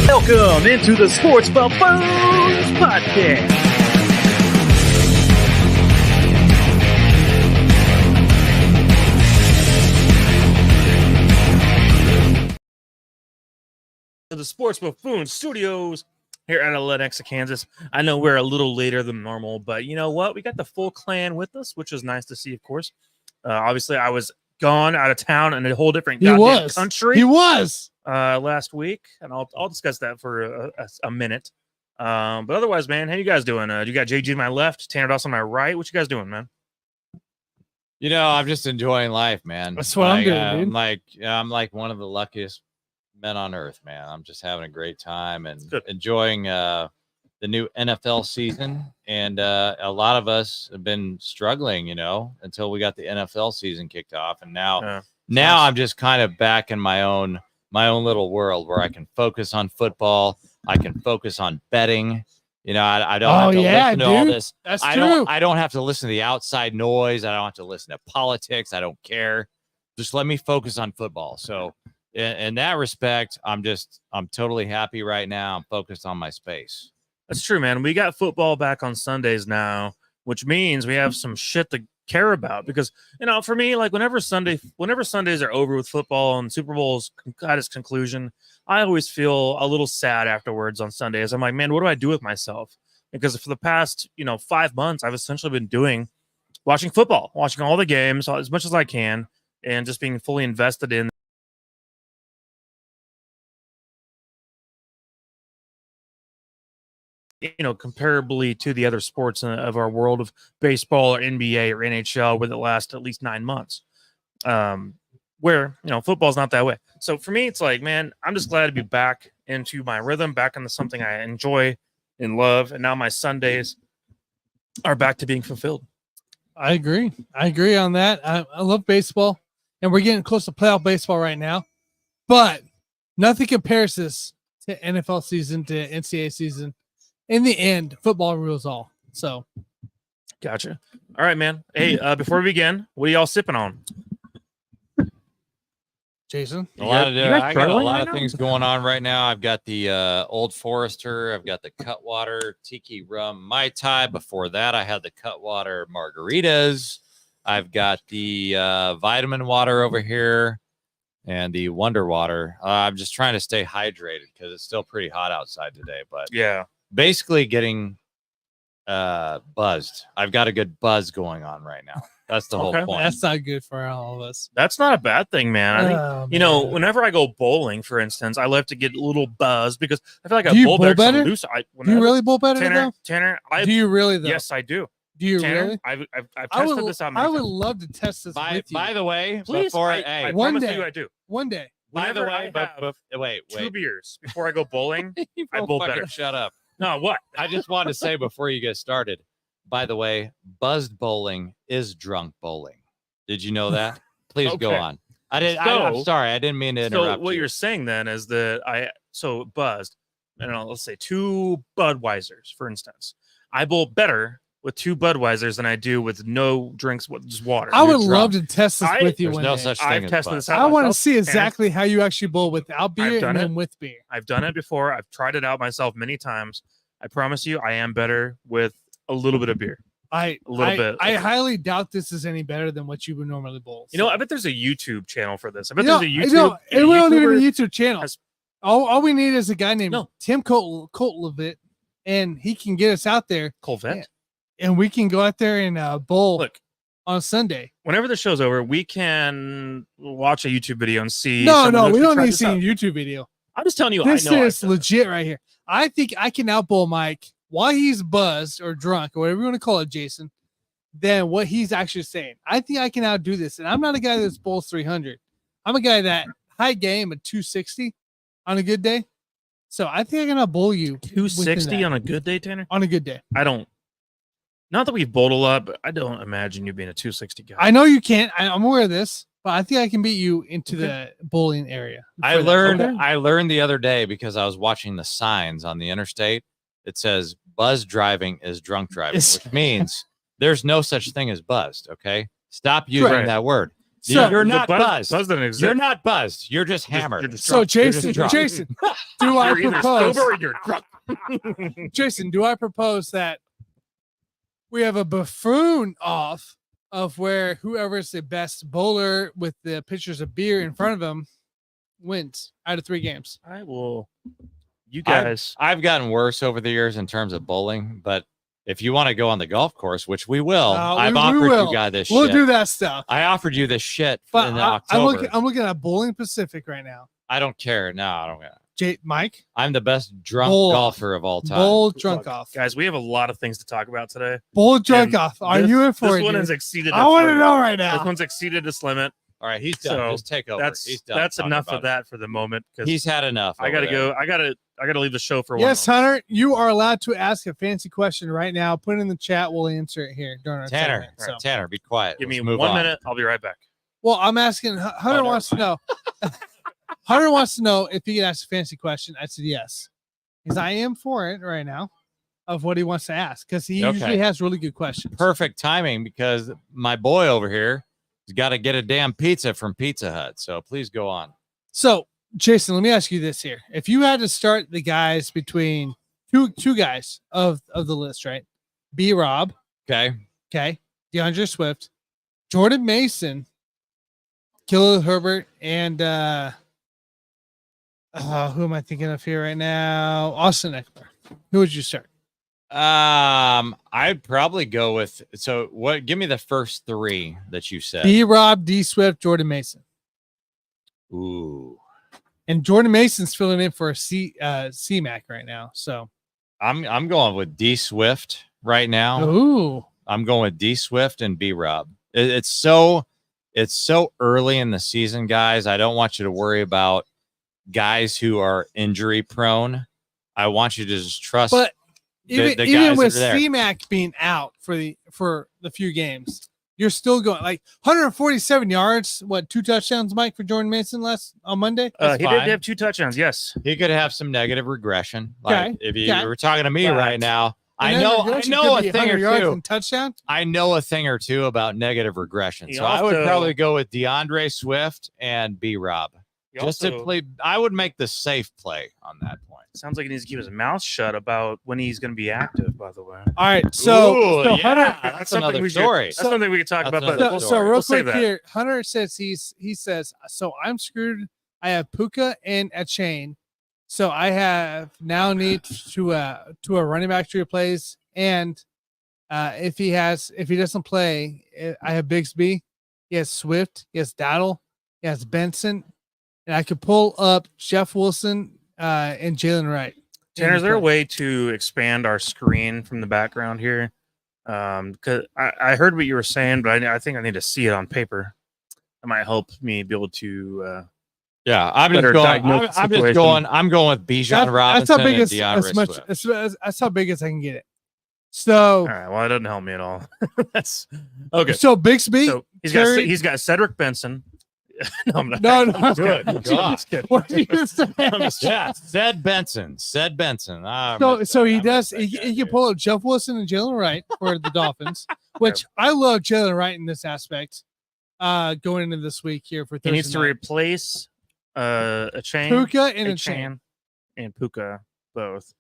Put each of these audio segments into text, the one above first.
Welcome into the Sports Buffoons podcast. The Sports Buffoons Studios here at Lenexa, Kansas. I know we're a little later than normal, but you know what? We got the full clan with us, which was nice to see, of course. Obviously, I was gone out of town in a whole different country. He was last week, and I'll discuss that for a minute. But otherwise, man, how you guys doing? You got JG to my left, Tanner Dawson on my right. What you guys doing, man? You know, I'm just enjoying life, man. That's what I'm doing, dude. I'm like one of the luckiest men on earth, man. I'm just having a great time and enjoying the new NFL season. And a lot of us have been struggling, you know, until we got the NFL season kicked off. And now I'm just kind of back in my own little world where I can focus on football. I can focus on betting. You know, I don't have to listen to all this. That's true. I don't have to listen to the outside noise. I don't have to listen to politics. I don't care. Just let me focus on football. So in that respect, I'm totally happy right now. I'm focused on my space. That's true, man. We got football back on Sundays now, which means we have some shit to care about. Because, you know, for me, like whenever Sundays are over with football and Super Bowl's at its conclusion, I always feel a little sad afterwards on Sundays. I'm like, man, what do I do with myself? Because for the past, 5 months, I've essentially been watching football, watching all the games as much as I can, and just being fully invested in comparably to the other sports of our world of baseball or NBA or NHL, where it lasts at least 9 months. Where football's not that way. So for me, it's like, man, I'm just glad to be back into my rhythm, back into something I enjoy and love, and now my Sundays are back to being fulfilled. I agree on that. I love baseball, and we're getting close to playoff baseball right now, but nothing compares this to NFL season, to NCAA season. In the end, football rules all. So, gotcha. All right, man. Hey, before we begin, what are y'all sipping on? Jason? I got a lot of things going on right now. I've got the Old Forester. I've got the Cutwater Tiki Rum Mai Tai. Before that, I had the Cutwater Margaritas. I've got the Vitamin Water over here and the Wonder Water. I'm just trying to stay hydrated because it's still pretty hot outside today. But yeah. Basically getting buzzed. I've got a good buzz going on right now. That's the whole point. That's not good for all of us. That's not a bad thing, man. I think, whenever I go bowling, for instance, I love to get a little buzzed because I feel like I bowl better. Do you really bowl better, Tanner, do you really, though? Yes, I do. Do you Tanner, really? I've tested this out. I would love to test this with you. By the way, please, I promise you I do. One day. By the way, wait. 2 beers before I go bowling, I bowl better. Shut up. No, what? I just wanted to say before you get started, by the way, buzzed bowling is drunk bowling. Did you know that? Please go on. I'm sorry. I didn't mean to interrupt. So what you're saying then is that buzzed, let's say 2 Budweisers, for instance. I bowl better with 2 Budweisers than I do with no drinks, just water. I would love to test this with you. There's no such thing as tested this out. I want to see exactly how you actually bowl without beer and then with beer. I've done it before. I've tried it out myself many times. I promise you, I am better with a little bit of beer. I highly doubt this is any better than what you would normally bowl. So. I bet there's a YouTube channel for this. I bet there's a YouTube. We don't need a YouTube channel. All we need is a guy named Tim Coltlevitt, and he can get us out there. Colvette. And we can go out there and bowl on Sunday. Whenever the show's over, we can watch a YouTube video and see. No, we don't need to see a YouTube video. I'm just telling you, this is legit right here. I think I can outbowl Mike while he's buzzed or drunk or whatever you want to call it, Jason, than what he's actually saying. I think I can outdo this. And I'm not a guy that bowls 300. I'm a guy that high game at 260 on a good day. So I think I can outbowl you. 260 on a good day, Tanner? On a good day. Not that we've bowled a lot, but I don't imagine you being a 260 guy. I know you can't. I'm aware of this, but I think I can beat you into the bowling area. I learned the other day because I was watching the signs on the interstate. It says buzz driving is drunk driving, which means there's no such thing as buzzed. Okay. Stop using that word. So you're not buzz buzzed. doesn't exist. You're not buzzed. You're just hammered. You're just So drunk. You're Jason, just drunk. Jason, do I You're either propose? sober or you're drunk. Jason, do I propose that we have a buffoon off of where whoever's the best bowler with the pitchers of beer in front of him wins out of 3 games? I will. You guys, I've gotten worse over the years in terms of bowling, but if you want to go on the golf course, which we will, I've offered you guys this shit. We'll do that stuff. I offered you this shit But in October. I'm looking at Bowling Pacific right now. I don't care. No, I don't care. Mike, I'm the best drunk Bowl golfer of all time. bowl drunk Look, off. guys, we have a lot of things to talk about today. Bowl drunk And off. Are this- you in for this it? one dude? has exceeded. I its want to limit. know right This now. one's exceeded its limit. All right, he's done. So Just take over. He's done. That's talking enough about of that for the moment. it. He's had enough. I gotta over there. go. I gotta leave the show for Yes, one. Hunter, you are allowed to ask a fancy question right now. Put it in the chat. We'll answer it here during our Tanner, segment, so. Tanner, be quiet. Give me Let's move 1 on. minute. I'll be right back. Well, I'm asking. Hunter never wants to know. Hunter wants to know if he can ask a fancy question. I said yes, because I am for it right now, of what he wants to ask, because he usually has really good questions. Perfect timing because my boy over here has got to get a damn pizza from Pizza Hut. So please go on. So, Jason, let me ask you this here: if you had to start the guys between two guys of the list, right? B. Rob, Okay. okay, DeAndre Swift, Jordan Mason, Khalil Herbert, and who am I thinking of here right now? Austin Eckler. Who would you start? I'd probably go with what? Give me the first 3 that you said. B. Rob, D. Swift, Jordan Mason. Ooh, And Jordan Mason's filling in for a C-Mac right now. So I'm going with D Swift right now. ooh. I'm going with D Swift and B Rob. It's so early in the season, guys. I don't want you to worry about guys who are injury prone. I want you to just trust. But the even guys with that are there. C-Mac being out for the few games, you're still going like 147 yards. What, 2 touchdowns, Mike, for Jordan Mason on Monday? That's He fine. did have 2 touchdowns. Yes. He could have some negative regression. Like Okay, if you okay. were talking to me Right. right now, I And then know regression a could be thing 100 or yards two. and touchdown. I know a thing or two about negative regression. He So I would also- probably go with DeAndre Swift and B Rob. He Just to also- play, I would make the safe play on that point. Sounds like he needs to keep his mouth shut about when he's going to be active. By the way, All right, so Ooh, so yeah, Hunter. that's another we story. That's something we could talk That's about. But another we'll, So real we'll save quick that. here, Hunter says he says, so I'm screwed. I have Puka and a chain, so I have now need to a running back to replace, and if he doesn't play, I have Bigsby, he has Swift, he has Dowdle, he has Benson, and I could pull up Jeff Wilson and Jalen Wright. Tanner, is there a way to expand our screen from the background here? Because I heard what you were saying, but I think I need to see it on paper. That might help me be able to. Yeah, I'm Better just going. diagnose the I'm just situation. going. I'm going with Bijan Robinson That's how big and as DeAndre much Swift. that's how big as I can get it. So All right. Well, it doesn't help me at all. That's okay. So Bigsby, So Terry- he's got Cedric Benson. No, I'm not. No, no, I'm just good. kidding. God. I'm just kidding. what did you say? I'm just Yeah, said Benson. So he does. He can pull up Jeff Wilson and Jalen Wright for the Dolphins, which I love Jalen Wright in this aspect. Going into this week here for He Thursday needs to night. replace a chain, Puka and a a chain. and Puka both.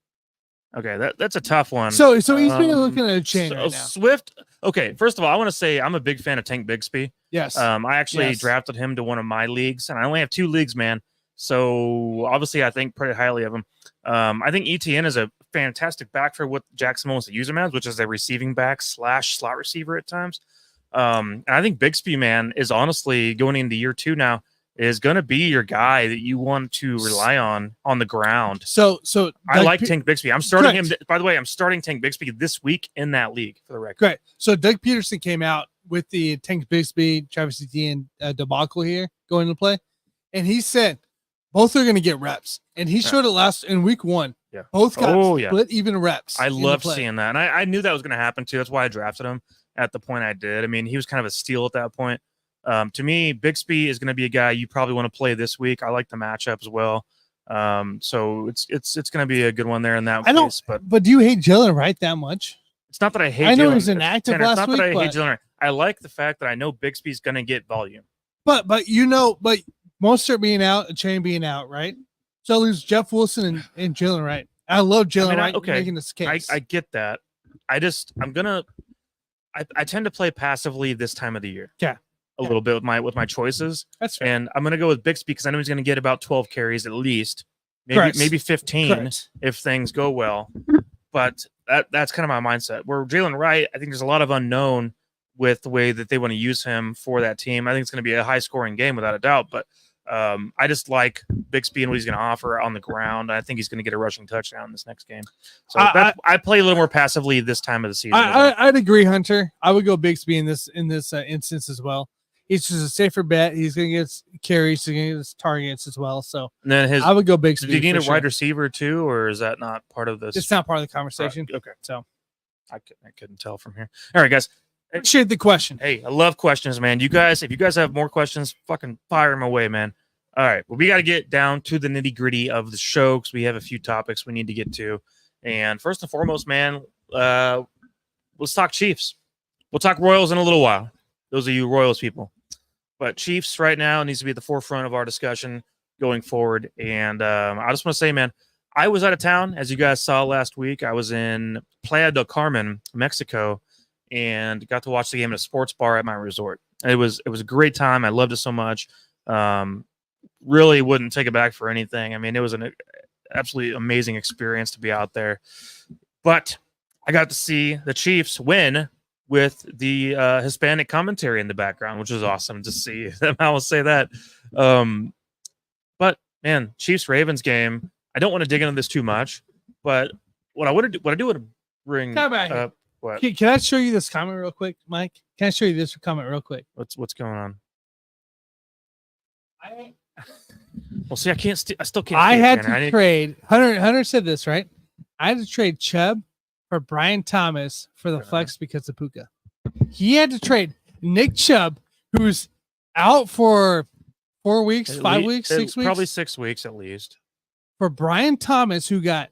Okay, that's a tough one. So he's been Um, looking at a chain so right now. Swift. Okay, first of all, I want to say I'm a big fan of Tank Bigsby. Yes. I actually Yes. drafted him to one of my leagues, and I only have 2 leagues, man. So obviously, I think pretty highly of him. I think ETN is a fantastic back for what Jackson wants to use him as, which is a receiving back / slot receiver at times. And I think Bigsby, man, is honestly going into year 2 now, is going to be your guy that you want to rely on the ground. So I Doug like Pe- Tank Bigsby. I'm starting Correct. him. By the way, I'm starting Tank Bigsby this week in that league for the record. Great. So Doug Peterson came out with the Tank Bigsby, Travis Etienne debacle here going to play, and he said both are going to get reps, and he showed it in week 1. Yeah. Both got Oh, yeah. split even reps. I in the love play. seeing that. And I knew that was going to happen too. That's why I drafted him at the point I did. I mean, he was kind of a steal at that point. To me, Bigsby is going to be a guy you probably want to play this week. I like the matchup as well. So it's going to be a good one there in that case. But do you hate Jalen Wright that much? It's not that I hate I know Jalen. he's inactive Tanner, last it's not week, that I hate but- Jalen Wright. I like the fact that I know Bigsby's going to get volume. But Mostert being out, and Chain being out, right? So lose Jeff Wilson and Jalen Wright. I love Jalen Wright making this case. I get that. I tend to play passively this time of the year. Yeah. A little bit with my choices. That's fair. And I'm gonna go with Bixby because I know he's gonna get about 12 carries at least. Maybe 15 if things go well. But that's kind of my mindset. Where Jalen Wright, I think there's a lot of unknown with the way that they want to use him for that team. I think it's going to be a high scoring game without a doubt. But I just like Bixby and what he's going to offer on the ground. I think he's going to get a rushing touchdown this next game. So I play a little more passively this time of the season. I'd agree, Hunter. I would go Bixby in this instance as well. He's just a safer bet. He's going to get carries. He's going to get his targets as well. So and then I would go Bixby. Did you need a wide receiver too, or is that not part of this? It's not part of the conversation. Okay. So I couldn't tell from here. All right, guys. Appreciate the question. Hey, I love questions, man. You guys, if you guys have more questions, fucking fire them away, man. All right. Well, we got to get down to the nitty gritty of the show because we have a few topics we need to get to. And first and foremost, man, let's talk Chiefs. We'll talk Royals in a little while. Those of you Royals people. But Chiefs right now needs to be at the forefront of our discussion going forward. And I just want to say, man, I was out of town, as you guys saw last week. I was in Playa del Carmen, Mexico, and got to watch the game at a sports bar at my resort. It was a great time. I loved it so much. Really wouldn't take it back for anything. I mean, it was an absolutely amazing experience to be out there. But I got to see the Chiefs win with the Hispanic commentary in the background, which was awesome to see. I will say that. But man, Chiefs-Ravens game. I don't want to dig into this too much, but what I do want to bring up. What? Can I show you this comment real quick, Mike? Can I show you this comment real quick? What's going on? Well, see, I still can't. I had to trade. Hunter said this, right? I had to trade Chubb for Brian Thomas for the flex because of Puka. He had to trade Nick Chubb, who's out for 4 weeks, 5 weeks, 6 weeks, probably 6 weeks at least, for Brian Thomas, who got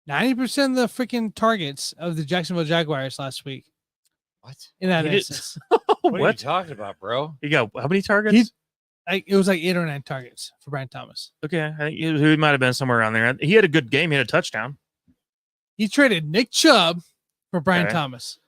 90% of the freaking targets of the Jacksonville Jaguars last week. What? In that instance. What are you talking about, bro? You got how many targets? It was like 8 or 9 targets for Brian Thomas. Okay. I think he might have been somewhere around there. He had a good game. He had a touchdown. He traded Nick Chubb for Brian Thomas.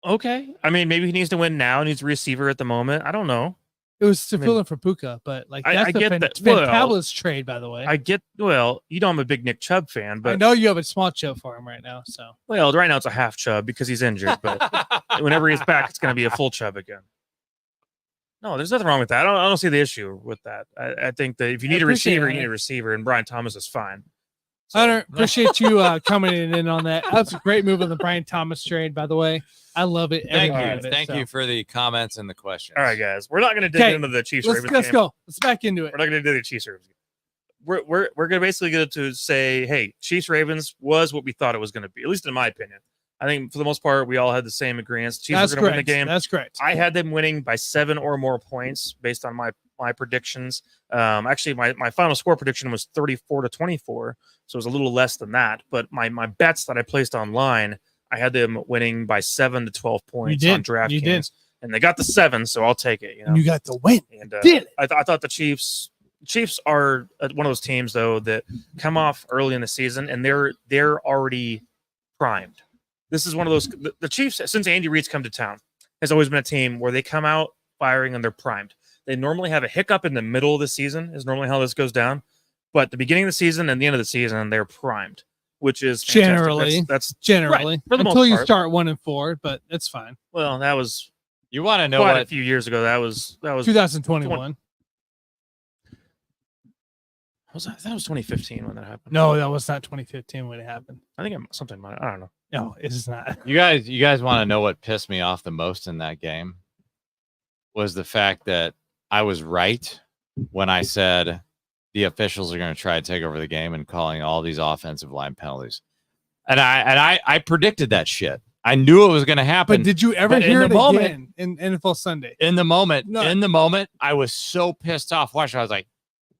Okay. I mean, maybe he needs to win now and he's a receiver at the moment. I don't know. It was to fill in for Puka, but like that's fantabulous trade, by the way. You know I'm a big Nick Chubb fan, but I know you have a small Chubb for him right now. So right now it's a half Chubb because he's injured, but whenever he's back, it's going to be a full Chubb again. No, there's nothing wrong with that. I don't see the issue with that. I think that if you need a receiver, you need a receiver, and Brian Thomas is fine. So. Hunter, appreciate you commenting in on that. That's a great move on the Brian Thomas trade, by the way. I love it. Thank you for the comments and the questions. All right, guys. We're not going to dig into the Chiefs-Ravens game. Let's go. Let's back into it. We're not going to do the Chiefs-Ravens game. We're going to basically get to say, hey, Chiefs-Ravens was what we thought it was going to be, at least in my opinion. I think for the most part, we all had the same agreements. Chiefs were going to win the game. That's correct. I had them winning by 7 or more points based on my predictions. Actually, my final score prediction was 34-24, so it was a little less than that. But my bets that I placed online, I had them winning by 7 to 12 points on DraftKings, and they got the 7, so I'll take it. You got the win. And I thought the Chiefs are one of those teams though that come off early in the season and they're already primed. This is one of those. The Chiefs, since Andy Reid's come to town, has always been a team where they come out firing and they're primed. They normally have a hiccup in the middle of the season, is normally how this goes down. But the beginning of the season and the end of the season, they're primed, which is fantastic. Generally. That's generally right, for the until you start 1-4, but it's fine. Well, that was you want to know what a few years ago. That was 2021. That was 2015 when that happened. No, that was not 2015 when it happened. I think something. I don't know. No, it is not. You guys want to know what pissed me off the most in that game? Was the fact that I was right when I said the officials are going to try to take over the game and calling all these offensive line penalties. And I predicted that shit. I knew it was going to happen. But did you ever hear it again in NFL Sunday? In the moment, I was so pissed off. I was like,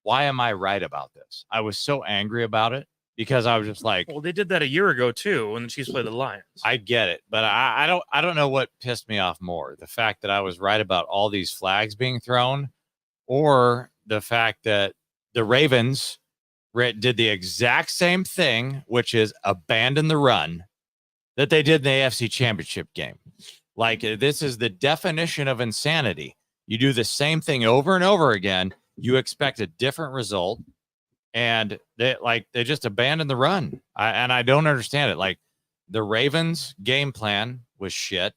why am I right about this? I was so angry about it because I was just like, well, they did that a year ago too when the Chiefs played the Lions. I get it, but I don't know what pissed me off more, the fact that I was right about all these flags being thrown, or the fact that the Ravens did the exact same thing, which is abandon the run that they did in the AFC Championship game. Like, this is the definition of insanity. You do the same thing over and over again. You expect a different result. And they just abandoned the run. I don't understand it. Like, the Ravens' game plan was shit.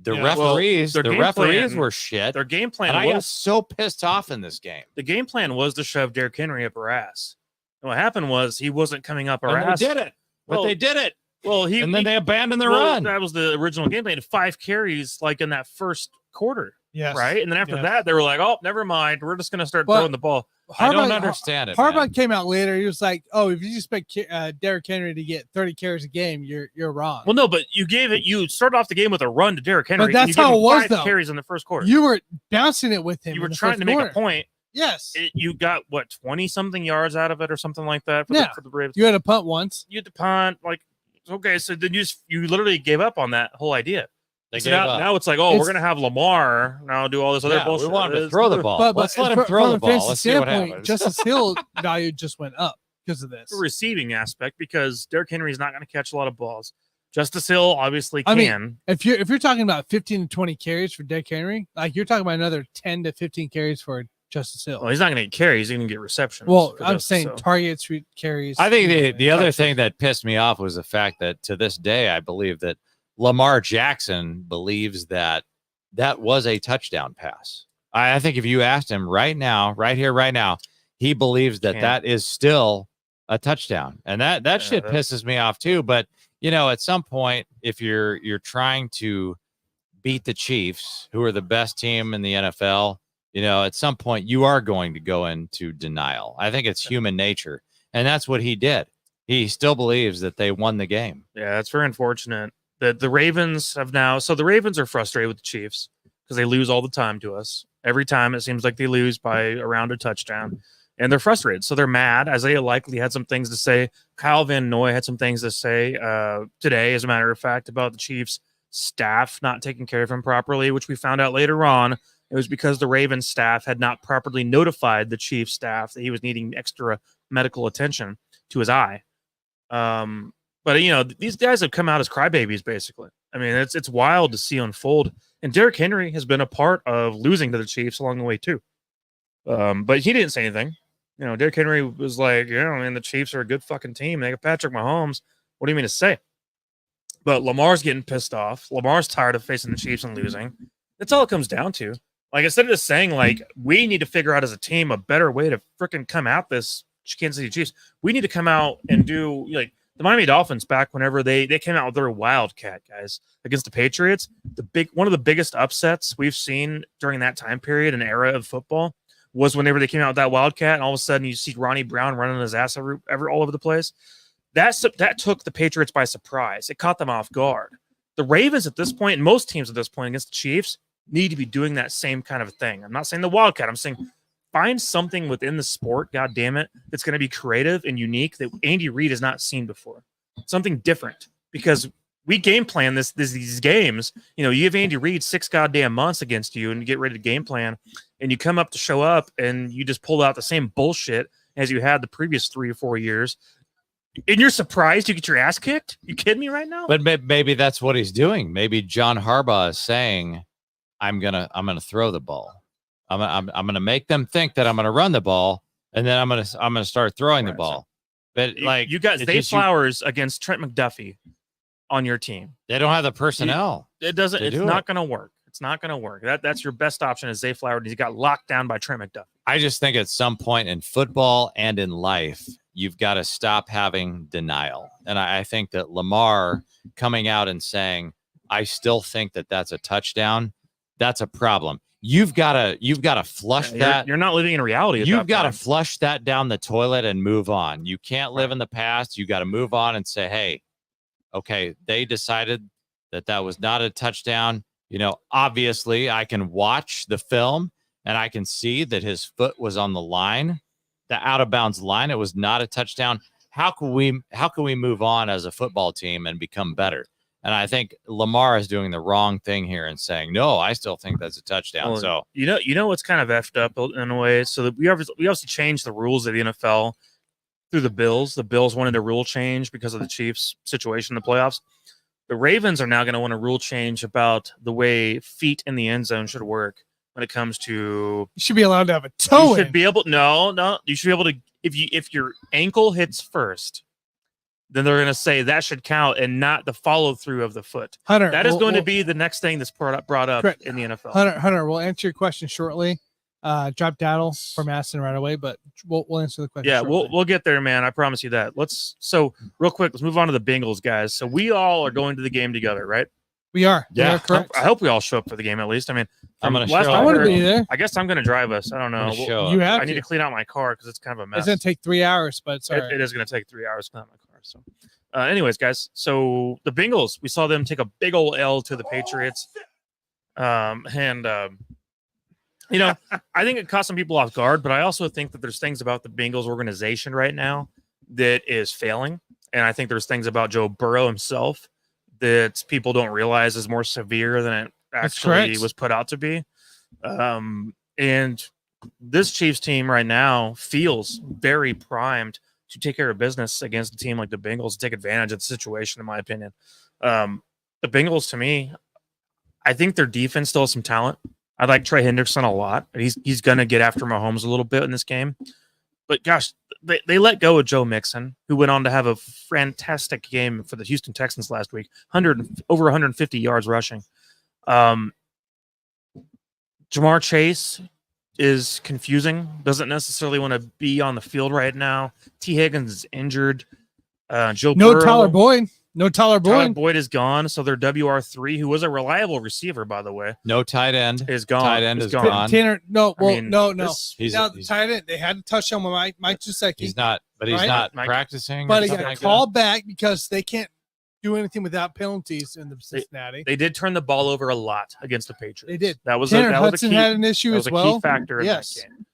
The referees were shit. Their game plan and I got so pissed off in this game. The game plan was to shove Derrick Henry up her ass. And what happened was he wasn't coming up her ass. They did it. They did it. Well, then they abandoned the run. That was the original game plan. 5 carries like in that first quarter. Yes. Right. And then after that, they were like, oh, never mind. We're just going to start throwing the ball. I don't understand it. Harbaugh came out later. He was like, oh, if you expect Derrick Henry to get 30 carries a game, you're wrong. Well, no, but you started off the game with a run to Derrick Henry. But that's how it was, though. Carries in the first quarter. You were bouncing it with him. You were trying to make a point. Yes. You got, 20-something yards out of it or something like that for the Ravens. You had a punt once. You had to punt. Okay, so then you literally gave up on that whole idea. So now it's like, we're going to have Lamar now do all this other bullshit. We want him to throw the ball. Let's let him throw the ball. Let's see what happens. Justice Hill value just went up because of this. The receiving aspect, because Derrick Henry is not going to catch a lot of balls. Justice Hill obviously can. I mean, if you're talking about 15 to 20 carries for Derrick Henry, like you're talking about another 10 to 15 carries for Justice Hill. Well, he's not going to get carries. He's going to get receptions. Well, I'm saying targets, carries. I think the other thing that pissed me off was the fact that to this day, I believe that Lamar Jackson believes that was a touchdown pass. I think if you asked him right now, he believes that is still a touchdown. And that shit pisses me off too. But, at some point, if you're trying to beat the Chiefs, who are the best team in the NFL, at some point you are going to go into denial. I think it's human nature. And that's what he did. He still believes that they won the game. Yeah, it's very unfortunate. The Ravens the Ravens are frustrated with the Chiefs because they lose all the time to us. Every time it seems like they lose by around a touchdown, and they're frustrated. So they're mad. Isaiah Likely had some things to say. Kyle Van Noy had some things to say today, as a matter of fact, about the Chiefs staff not taking care of him properly, which we found out later on. It was because the Ravens staff had not properly notified the Chiefs staff that he was needing extra medical attention to his eye. But, these guys have come out as crybabies, basically. I mean, it's wild to see unfold. And Derrick Henry has been a part of losing to the Chiefs along the way, too. But he didn't say anything. Derrick Henry was like, the Chiefs are a good fucking team. They got Patrick Mahomes. What do you mean to say? But Lamar's getting pissed off. Lamar's tired of facing the Chiefs and losing. That's all it comes down to. Like, instead of just saying, we need to figure out as a team a better way to freaking come at this Kansas City Chiefs, we need to come out and do, the Miami Dolphins back whenever they came out with their Wildcat, guys, against the Patriots. One of the biggest upsets we've seen during that time period and era of football was whenever they came out with that Wildcat, and all of a sudden you see Ronnie Brown running his ass all over the place. That took the Patriots by surprise. It caught them off guard. The Ravens at this point, and most teams at this point against the Chiefs, need to be doing that same kind of thing. I'm not saying the Wildcat. I'm saying find something within the sport, God damn it, that's going to be creative and unique that Andy Reid has not seen before. Something different, because we game plan these games. You have Andy Reid 6 goddamn months against you, and you get ready to game plan, and you come up to show up, and you just pull out the same bullshit as you had the previous 3 or 4 years. And you're surprised you get your ass kicked? You kidding me right now? But maybe that's what he's doing. Maybe John Harbaugh is saying, I'm gonna throw the ball. I'm gonna make them think that I'm gonna run the ball, and then I'm gonna start throwing the ball. But you got Zay Flowers against Trent McDuffie on your team. They don't have the personnel. It's not gonna work. It's not gonna work. That's your best option is Zay Flowers. He got locked down by Trent McDuffie. I just think at some point in football and in life, you've got to stop having denial. And I think that Lamar coming out and saying, I still think that that's a touchdown, that's a problem. You've got to flush that. You're not living in reality. You've got to flush that down the toilet and move on. You can't live in the past. You got to move on and say, hey, okay, they decided that was not a touchdown. Obviously I can watch the film and I can see that his foot was on the line, the out of bounds line. It was not a touchdown. how can we move on as a football team and become better? And I think Lamar is doing the wrong thing here and saying, no, I still think that's a touchdown. Well, so you know what's kind of effed up in a way. So that we obviously changed the rules of the NFL through the Bills. The Bills wanted a rule change because of the Chiefs situation in the playoffs. The Ravens are now going to want a rule change about the way feet in the end zone should work when it comes to. You should be allowed to have a toe. You should be able. No. You should be able to. If your ankle hits first, then they're going to say that should count and not the follow through of the foot. Hunter, that is going to be the next thing that's brought up correct. In the NFL. Hunter, we'll answer your question shortly. Drop Daddle from Aston right away, but we'll answer the question. Yeah, shortly. we'll get there, man. I promise you that. Real quick, let's move on to the Bengals, guys. So we all are going to the game together, right? We are. Yeah, we are correct. I hope we all show up for the game at least. I mean, I'm going to show. I want to be there. I guess I'm going to drive us. I don't know. You have. I need to clean out my car because it's kind of a mess. It's going to take 3 hours, but it's all right. It is going to take 3 hours to clean out my car. So, anyways, guys. So the Bengals, we saw them take a big old L to the Patriots, I think it caught some people off guard, but I also think that there's things about the Bengals organization right now that is failing, and I think there's things about Joe Burrow himself that people don't realize is more severe than it actually was put out to be. And this Chiefs team right now feels very primed to take care of business against a team like the Bengals and take advantage of the situation, in my opinion. The Bengals, to me, I think their defense still has some talent. I like Trey Hendrickson a lot. He's going to get after Mahomes a little bit in this game. But gosh, they let go of Joe Mixon, who went on to have a fantastic game for the Houston Texans last week, over 150 yards rushing. Jamar Chase is confusing, doesn't necessarily want to be on the field right now. T. Higgins is injured. Tyler Boyd. No Tyler Boyd. Tyler Boyd is gone. So their WR3, who was a reliable receiver, by the way. No tight end. Is gone. Tight end is gone. Tanner, no. Well, no. He's the tight end. They had to touch on Mike Gesicki. He's not practicing. But he got called back because they can't do anything without penalties in the Cincinnati. They did turn the ball over a lot against the Patriots. They did. That was Hudson a key, had an issue as well. Key factor in that game.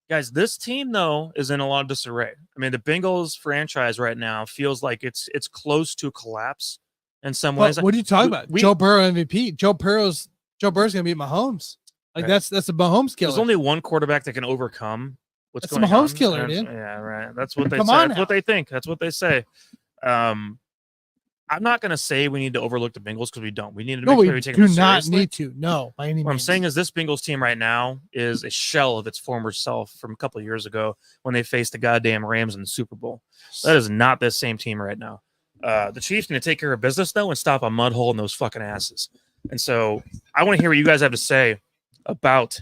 Guys, this team, though, is in a lot of disarray. I mean, the Bengals franchise right now feels like it's close to collapse in some ways. What are you talking about? Joe Burrow MVP. Joe Burrow's going to beat Mahomes. Like that's a Mahomes killer. There's only one quarterback that can overcome what's going on. That's a Mahomes killer, dude. Yeah, right. That's what they say. That's what they think. That's what they say. I'm not going to say we need to overlook the Bengals because we don't. We need to make sure we take them seriously. Do not need to. No, by any means. What I'm saying is this Bengals team right now is a shell of its former self from a couple of years ago when they faced the goddamn Rams in the Super Bowl. That is not this same team right now. The Chiefs need to take care of business, though, and stop a mud hole in those fucking asses. And so I want to hear what you guys have to say about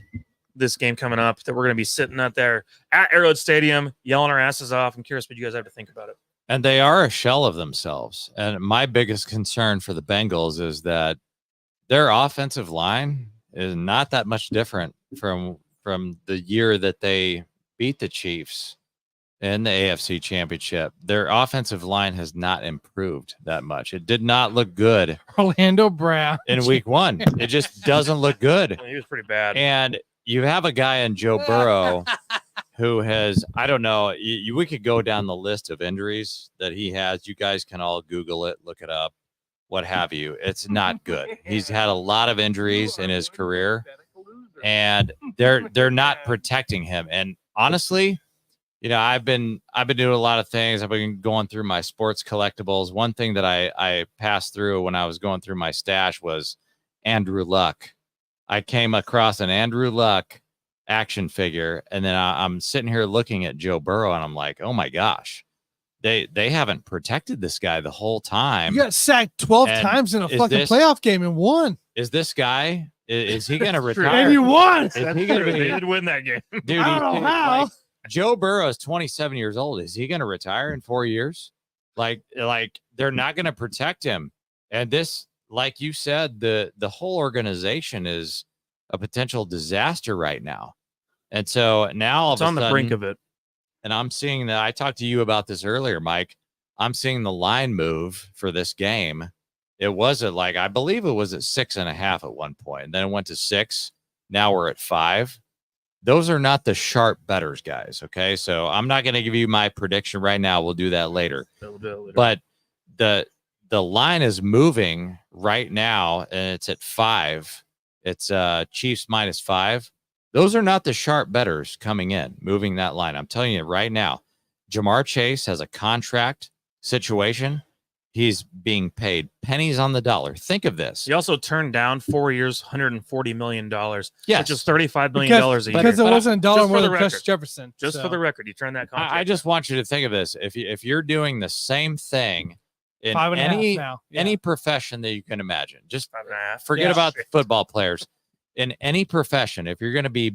this game coming up that we're going to be sitting out there at Arrowhead Stadium yelling our asses off. I'm curious what you guys have to think about it. And they are a shell of themselves. And my biggest concern for the Bengals is that their offensive line is not that much different from the year that they beat the Chiefs in the AFC Championship. Their offensive line has not improved that much. It did not look good. Orlando Brown in week one. It just doesn't look good. He was pretty bad. And you have a guy in Joe Burrow who has, I don't know, we could go down the list of injuries that he has. You guys can all Google it, look it up, what have you. It's not good. He's had a lot of injuries in his career, and they're not protecting him. And honestly, I've been doing a lot of things. I've been going through my sports collectibles. One thing that I passed through when I was going through my stash was Andrew Luck. I came across an Andrew Luck action figure, and then I'm sitting here looking at Joe Burrow, and I'm like, oh my gosh, they haven't protected this guy the whole time. You got sacked 12 times in a fucking playoff game and won. Is this guy? Is he going to retire? And you won. They did win that game, dude. I don't know how. Like, Joe Burrow is 27 years old. Is he going to retire in 4 years? Like they're not going to protect him. And this, like you said, the whole organization is a potential disaster right now. And so now all it's of a on the sudden, brink of it. And I'm seeing that. I talked to you about this earlier, Mike. I'm seeing the line move for this game. It was I believe it was at 6.5 at one point, and then it went to 6. Now we're at 5. those are not the sharp bettors, guys. Okay, so I'm not going to give you my prediction right now. We'll do that later. But the line is moving right now, and it's at 5. It's Chiefs -5. Those are not the sharp bettors coming in, moving that line. I'm telling you right now, Jamar Chase has a contract situation. He's being paid pennies on the dollar. Think of this. He also turned down 4 years, $140 million, yes, which is $35 million a year. Because it wasn't a dollar more than Chris Jefferson. Just for the record, you turned that contract. I just want you to think of this. If you're doing the same thing in any profession that you can imagine, just forget about the football players. In any profession, if you're going to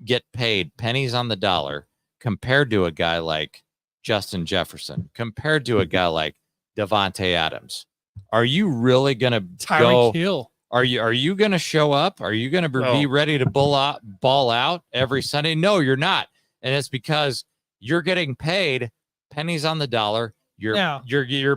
get paid pennies on the dollar compared to a guy like Justin Jefferson, compared to a guy like Devontae Adams, are you really going to Tyreek Hill? Are you going to show up? Are you going to be ready to ball out every Sunday? No, you're not. And it's because you're getting paid pennies on the dollar. You're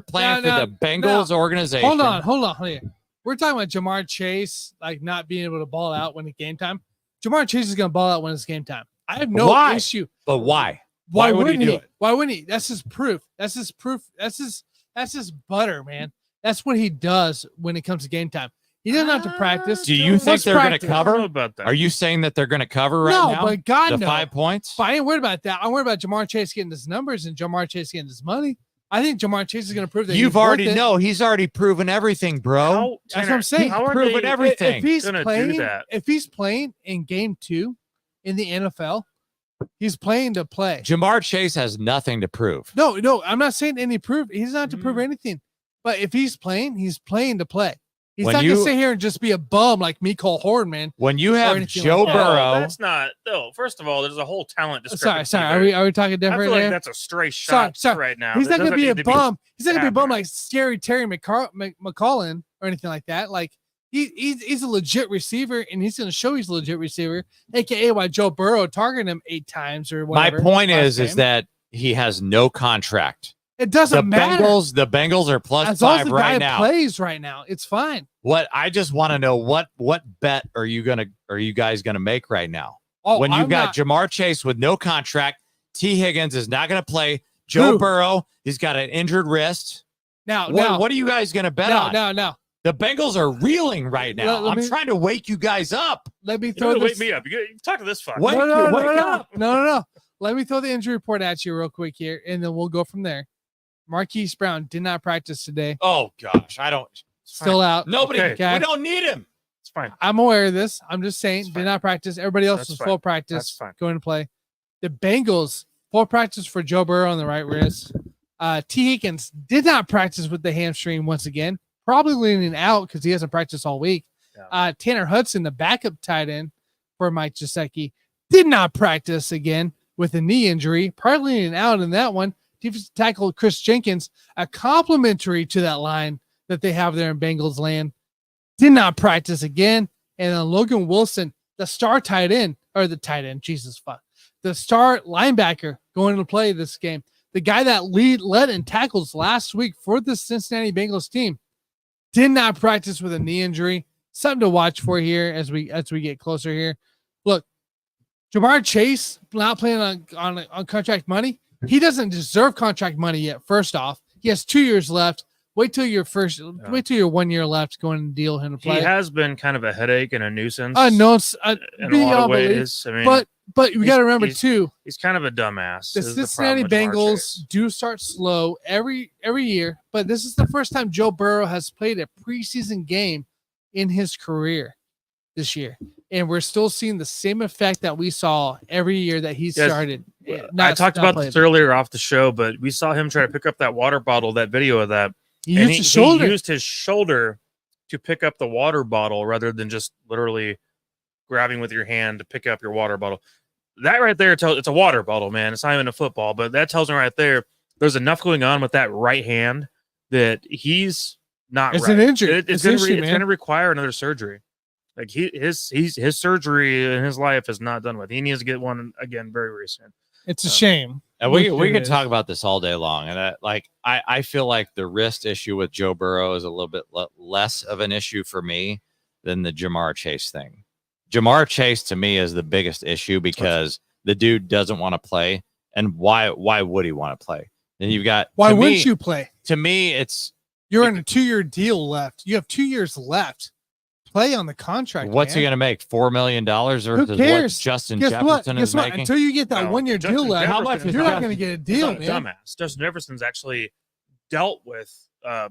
playing for the Bengals organization. Hold on. We're talking about Jamar Chase, like not being able to ball out when it's game time. Jamar Chase is going to ball out when it's game time. I have no issue. But why? Why wouldn't he do it? Why wouldn't he? That's his proof. That's his butter, man. That's what he does when it comes to game time. He doesn't have to practice. Do you think they're going to cover? About that? Are you saying that they're going to cover now? No, but God, the no. 5 points? But I ain't worried about that. I'm worried about Jamar Chase getting his numbers and Jamar Chase getting his money. I think Jamar Chase is going to prove that he's already proven everything, bro. That's what I'm saying. He's proven everything. If he's playing in game 2 in the NFL, he's playing to play. Jamar Chase has nothing to prove. No, I'm not saying any proof. He's not to prove anything. But if he's playing to play. He's not going to sit here and just be a bum like Mecole Hardman, man. When you have Joe Burrow. That's not, no. First of all, there's a whole talent discrepancy. Sorry. Are we talking different? I feel like that's a stray shot right now. He's not going to be a bum. He's not going to be a bum like Scary Terry McCollin or anything like that. Like, he's a legit receiver, and he's going to show he's a legit receiver, a.k.a. why Joe Burrow targeted him 8 times or whatever. My point is that he has no contract. It doesn't matter. The Bengals are +5 right now. Plays right now. It's fine. What I just want to know, what bet are you guys gonna make right now? When you got Jamar Chase with no contract, T. Higgins is not gonna play. Joe Burrow, he's got an injured wrist. Now, what are you guys gonna bet on? No. The Bengals are reeling right now. I'm trying to wake you guys up. Let me throw this. Wake me up. You talk to this fuck. No. Let me throw the injury report at you real quick here, and then we'll go from there. Marquise Brown did not practice today. Oh gosh, still out. Nobody. Okay. We don't need him. It's fine. I'm aware of this. I'm just saying, did not practice. Everybody else was full practice. Going to play. The Bengals full practice for Joe Burrow on the right wrist. T. Higgins did not practice with the hamstring once again, probably leaning out because he hasn't practiced all week. Yeah. Tanner Hudson, the backup tight end for Mike Gesicki, did not practice again with a knee injury, probably leaning out in that one. Defensive tackle Chris Jenkins, a complimentary to that line that they have there in Bengals land, did not practice again. And then Logan Wilson, the star tight end, the star linebacker going to play this game, the guy that led in tackles last week for the Cincinnati Bengals team, did not practice with a knee injury. Something to watch for here as we get closer here. Look, Jamar Chase not playing on contract money. He doesn't deserve contract money yet. First off, he has 2 years left. Wait till your 1 year left going to deal him to play. He has been kind of a headache and a nuisance. In a lot of ways. I mean, but we got to remember too. He's kind of a dumbass. The Cincinnati Bengals do start slow every year, but this is the first time Joe Burrow has played a preseason game in his career this year. And we're still seeing the same effect that we saw every year that he started. I talked about this earlier off the show, but we saw him try to pick up that water bottle, that video of that. He used his shoulder to pick up the water bottle rather than just literally grabbing with your hand to pick up your water bottle. That right there tells it's a water bottle, man. It's not even a football, but that tells me right there there's enough going on with that right hand that he's not It's an injury. It's going to require another surgery. Like his surgery in his life is not done with. He needs to get one again very soon. It's a shame. And we could talk about this all day long. And I feel like the wrist issue with Joe Burrow is a little bit less of an issue for me than the Jamar Chase thing. Jamar Chase to me is the biggest issue because the dude doesn't want to play. And why would he want to play? Then you've got why wouldn't you play? To me, you're in a 2-year deal left. You have 2 years left. Play on the contract. What's he going to make? $4 million versus what Justin Jefferson is making? Until you get that 1 year deal left, how much you're not going to get a deal, man. Dumbass. Justin Jefferson's actually dealt with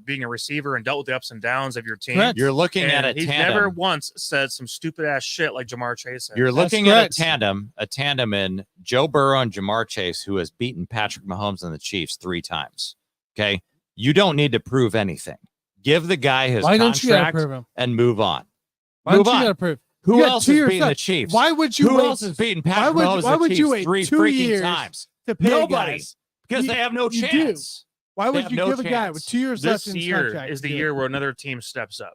being a receiver and dealt with the ups and downs of your team. Correct. You're looking at a he's tandem. never once said some stupid ass shit like Jamar Chase. You're looking at a tandem in Joe Burrow and Jamar Chase, who has beaten Patrick Mahomes and the Chiefs 3 times. Okay, you don't need to prove anything. Give the guy his contract and move on. Why don't you gotta prove? Who else has beaten the Chiefs? Why would you? Who else has beaten Patrick Mahomes? Why would you wait 3 2 freaking years times? To pay Nobody, guys? because they have no chance. Why would you give a guy with 2 years left in his contract? This year is the year where another team steps up.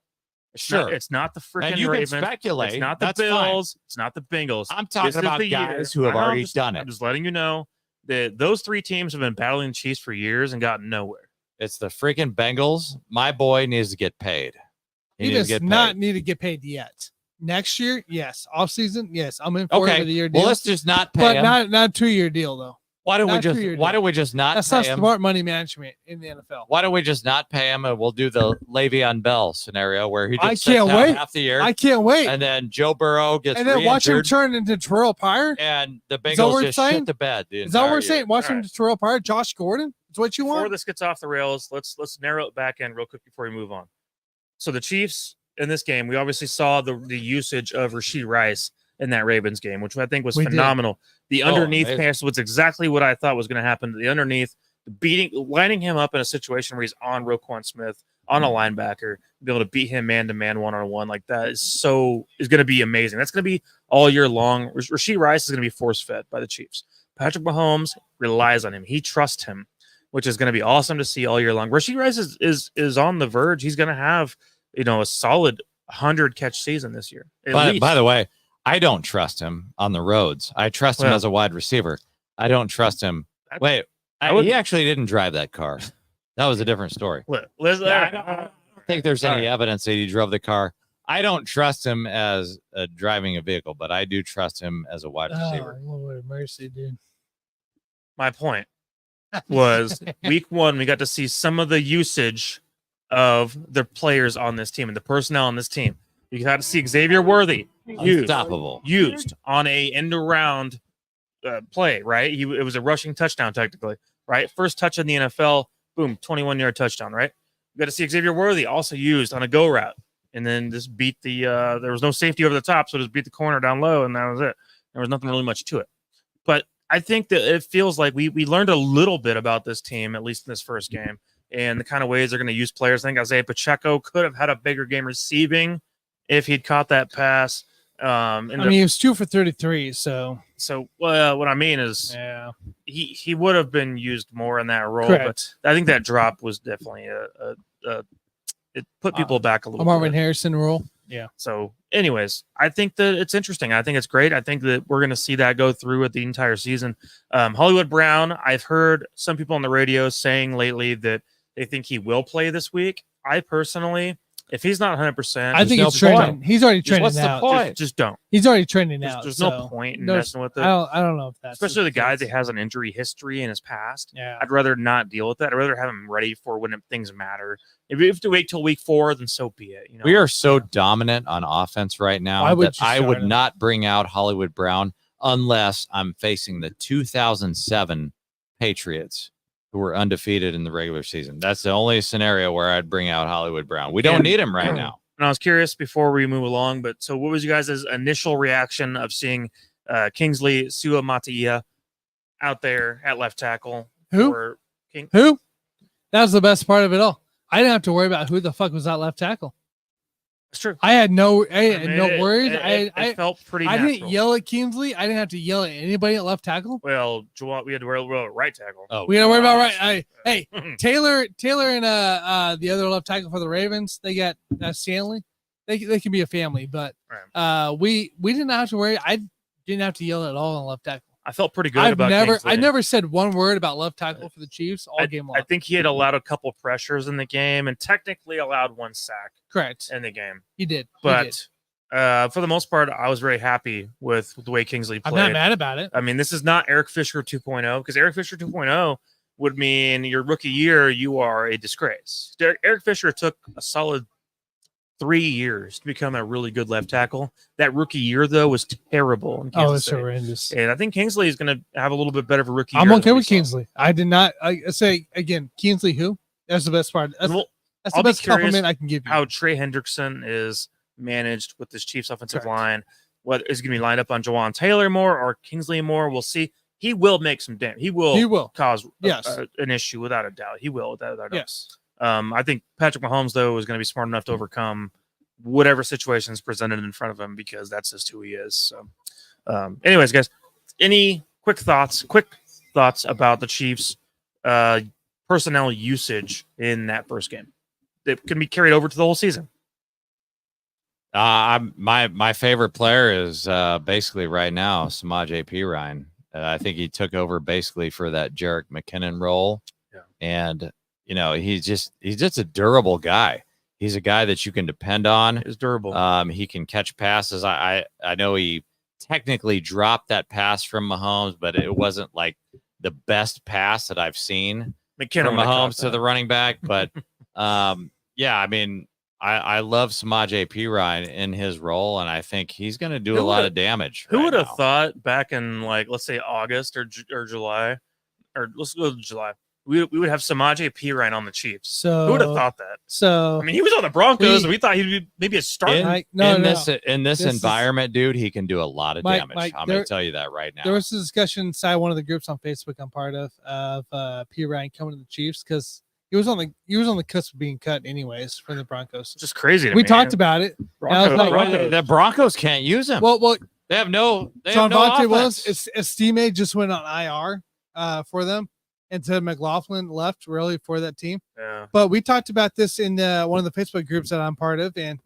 Sure, it's not the freaking and you Ravens. can speculate. It's not the Bills. It's not the Bengals. I'm talking about guys who have already done it. I'm just letting you know that those 3 teams have been battling the Chiefs for years and gotten nowhere. It's the freaking Bengals. My boy needs to get paid. He does not need to get paid yet. Next year, yes. Off season, yes. I'm in for it with a year deal. Well, let's just not pay him. But not a 2-year deal though. Why don't we just not That's pay not him? smart money management in the NFL. Why don't we just not pay him and we'll do the Le'Veon Bell scenario where he just I sits can't out wait. half the year. I can't wait. And then Joe Burrow gets and then watch him re-injured, turn into Terrell Pryor. and the Bengals just shit the bed. Is that what we're saying? Watch him to Terrell Pryor, Josh Gordon. Is what you want? Before this gets off the rails, let's narrow it back in real quick before we move on. So the Chiefs in this game, we obviously saw the usage of Rashee Rice in that Ravens game, which I think was phenomenal. The underneath pass was exactly what I thought was going to happen. The underneath, lining him up in a situation where he's on Roquan Smith, on a linebacker, be able to beat him man-to-man, 1-on-1 like that is going to be amazing. That's going to be all year long. Rashee Rice is going to be force-fed by the Chiefs. Patrick Mahomes relies on him. He trusts him, which is going to be awesome to see all year long. Rashee Rice is on the verge. He's going to have a solid 100-catch season this year. By the way, I don't trust him on the roads. I trust him as a wide receiver. I don't trust him. He actually didn't drive that car. That was a different story. I don't think there's any evidence that he drove the car. I don't trust him as driving a vehicle, but I do trust him as a wide receiver. Oh, Lord mercy, dude. My point was week 1, we got to see some of the usage of the players on this team and the personnel on this team. You got to see Xavier Worthy used on a end around play, right? It was a rushing touchdown, technically, right? First touch in the NFL, boom, 21-yard touchdown, right? You got to see Xavier Worthy also used on a go route, and then just beat there was no safety over the top, so just beat the corner down low, and that was it. There was nothing really much to it. But I think that it feels like we learned a little bit about this team, at least in this first game, and the kind of ways they're going to use players. I think Isaiah Pacheco could have had a bigger game receiving if he'd caught that pass. He was 2 for 33. So what I mean is, he would have been used more in that role. Correct. But I think that drop was definitely it put people back a little. Marvin Harrison rule. Yeah. So, anyways, I think that it's interesting. I think it's great. I think that we're going to see that go through with the entire season. Hollywood Brown, I've heard some people on the radio saying lately that they think he will play this week. I personally, if he's not 100%, I think it's trending. He's already trending what's out. The point? Just don't. He's already trending out. There's no point in messing with it. I don't know if that's especially the guy that has an injury history in his past. Yeah. I'd rather not deal with that. I'd rather have him ready for when things matter. If you have to wait till week 4, then so be it. We are so dominant on offense right now that I would not bring out Hollywood Brown unless I'm facing the 2007 Patriots, who were undefeated in the regular season. That's the only scenario where I'd bring out Hollywood Brown. We don't need him right now. And I was curious before we move along, but so what was you guys' initial reaction of seeing Kingsley Suamataia out there at left tackle? Who? That was the best part of it all. I didn't have to worry about who the fuck was that left tackle. It's true. I had no worries. It felt pretty natural. I didn't yell at Kingsley. I didn't have to yell at anybody at left tackle. Well, we had to worry about right tackle. Oh, we had to worry about right. Hey, Taylor and the other left tackle for the Ravens, they got Stanley. They can be a family, but we didn't have to worry. I didn't have to yell at all on left tackle. I felt pretty good about Kingsley. I never said one word about left tackle for the Chiefs all game long. I think he had allowed a couple pressures in the game and technically allowed one sack. Correct. In the game. He did. But For the most part, I was very happy with the way Kingsley played. I'm not mad about it. I mean, this is not Eric Fisher 2.0 because Eric Fisher 2.0 would mean your rookie year, you are a disgrace. Eric Fisher took a solid 3 years to become a really good left tackle. That rookie year, though, was terrible in Kansas City. Horrendous. And I think Kingsley is going to have a little bit better of a rookie year. I'm okay with Kingsley. I did not I say, again, Kingsley who? That's the best part. That's the best compliment I can give you. How Trey Hendrickson is managed with this Chiefs offensive line. Whether is going to be lined up on Jawan Taylor more or Kingsley more, we'll see. He will make some damage. He will cause an issue without a doubt. He will without a doubt. Yes. I think Patrick Mahomes, though, is going to be smart enough to overcome whatever situation is presented in front of him because that's just who he is. So, anyways, guys, any quick thoughts about the Chiefs' personnel usage in that first game that can be carried over to the whole season? My favorite player is basically right now Samaj P. Ryan. I think he took over basically for that Jerick McKinnon role, and he's just a durable guy. He's a guy that you can depend on. He's durable. He can catch passes. I know he technically dropped that pass from Mahomes, but it wasn't like the best pass that I've seen from Mahomes to the running back. But I mean, I love Samaj P. Ryan in his role, and I think he's going to do a lot of damage. Who would have thought back in, like, let's say August or July, or let's go to July, we would have Samaj P. Ryan on the Chiefs. So who would have thought that? So I mean, he was on the Broncos, and we thought he'd be maybe a starter. In this environment, dude, he can do a lot of damage. I'm going to tell you that right now. There was a discussion inside one of the groups on Facebook I'm part of P. Ryan coming to the Chiefs because he was on the cusp of being cut anyways from the Broncos. Just crazy. We talked about it. The Broncos can't use him. Well, they have no. John Vontae was his teammate just went on IR for them, and Ted McLaughlin left really for that team. Yeah. But we talked about this in one of the Facebook groups that I'm part of, and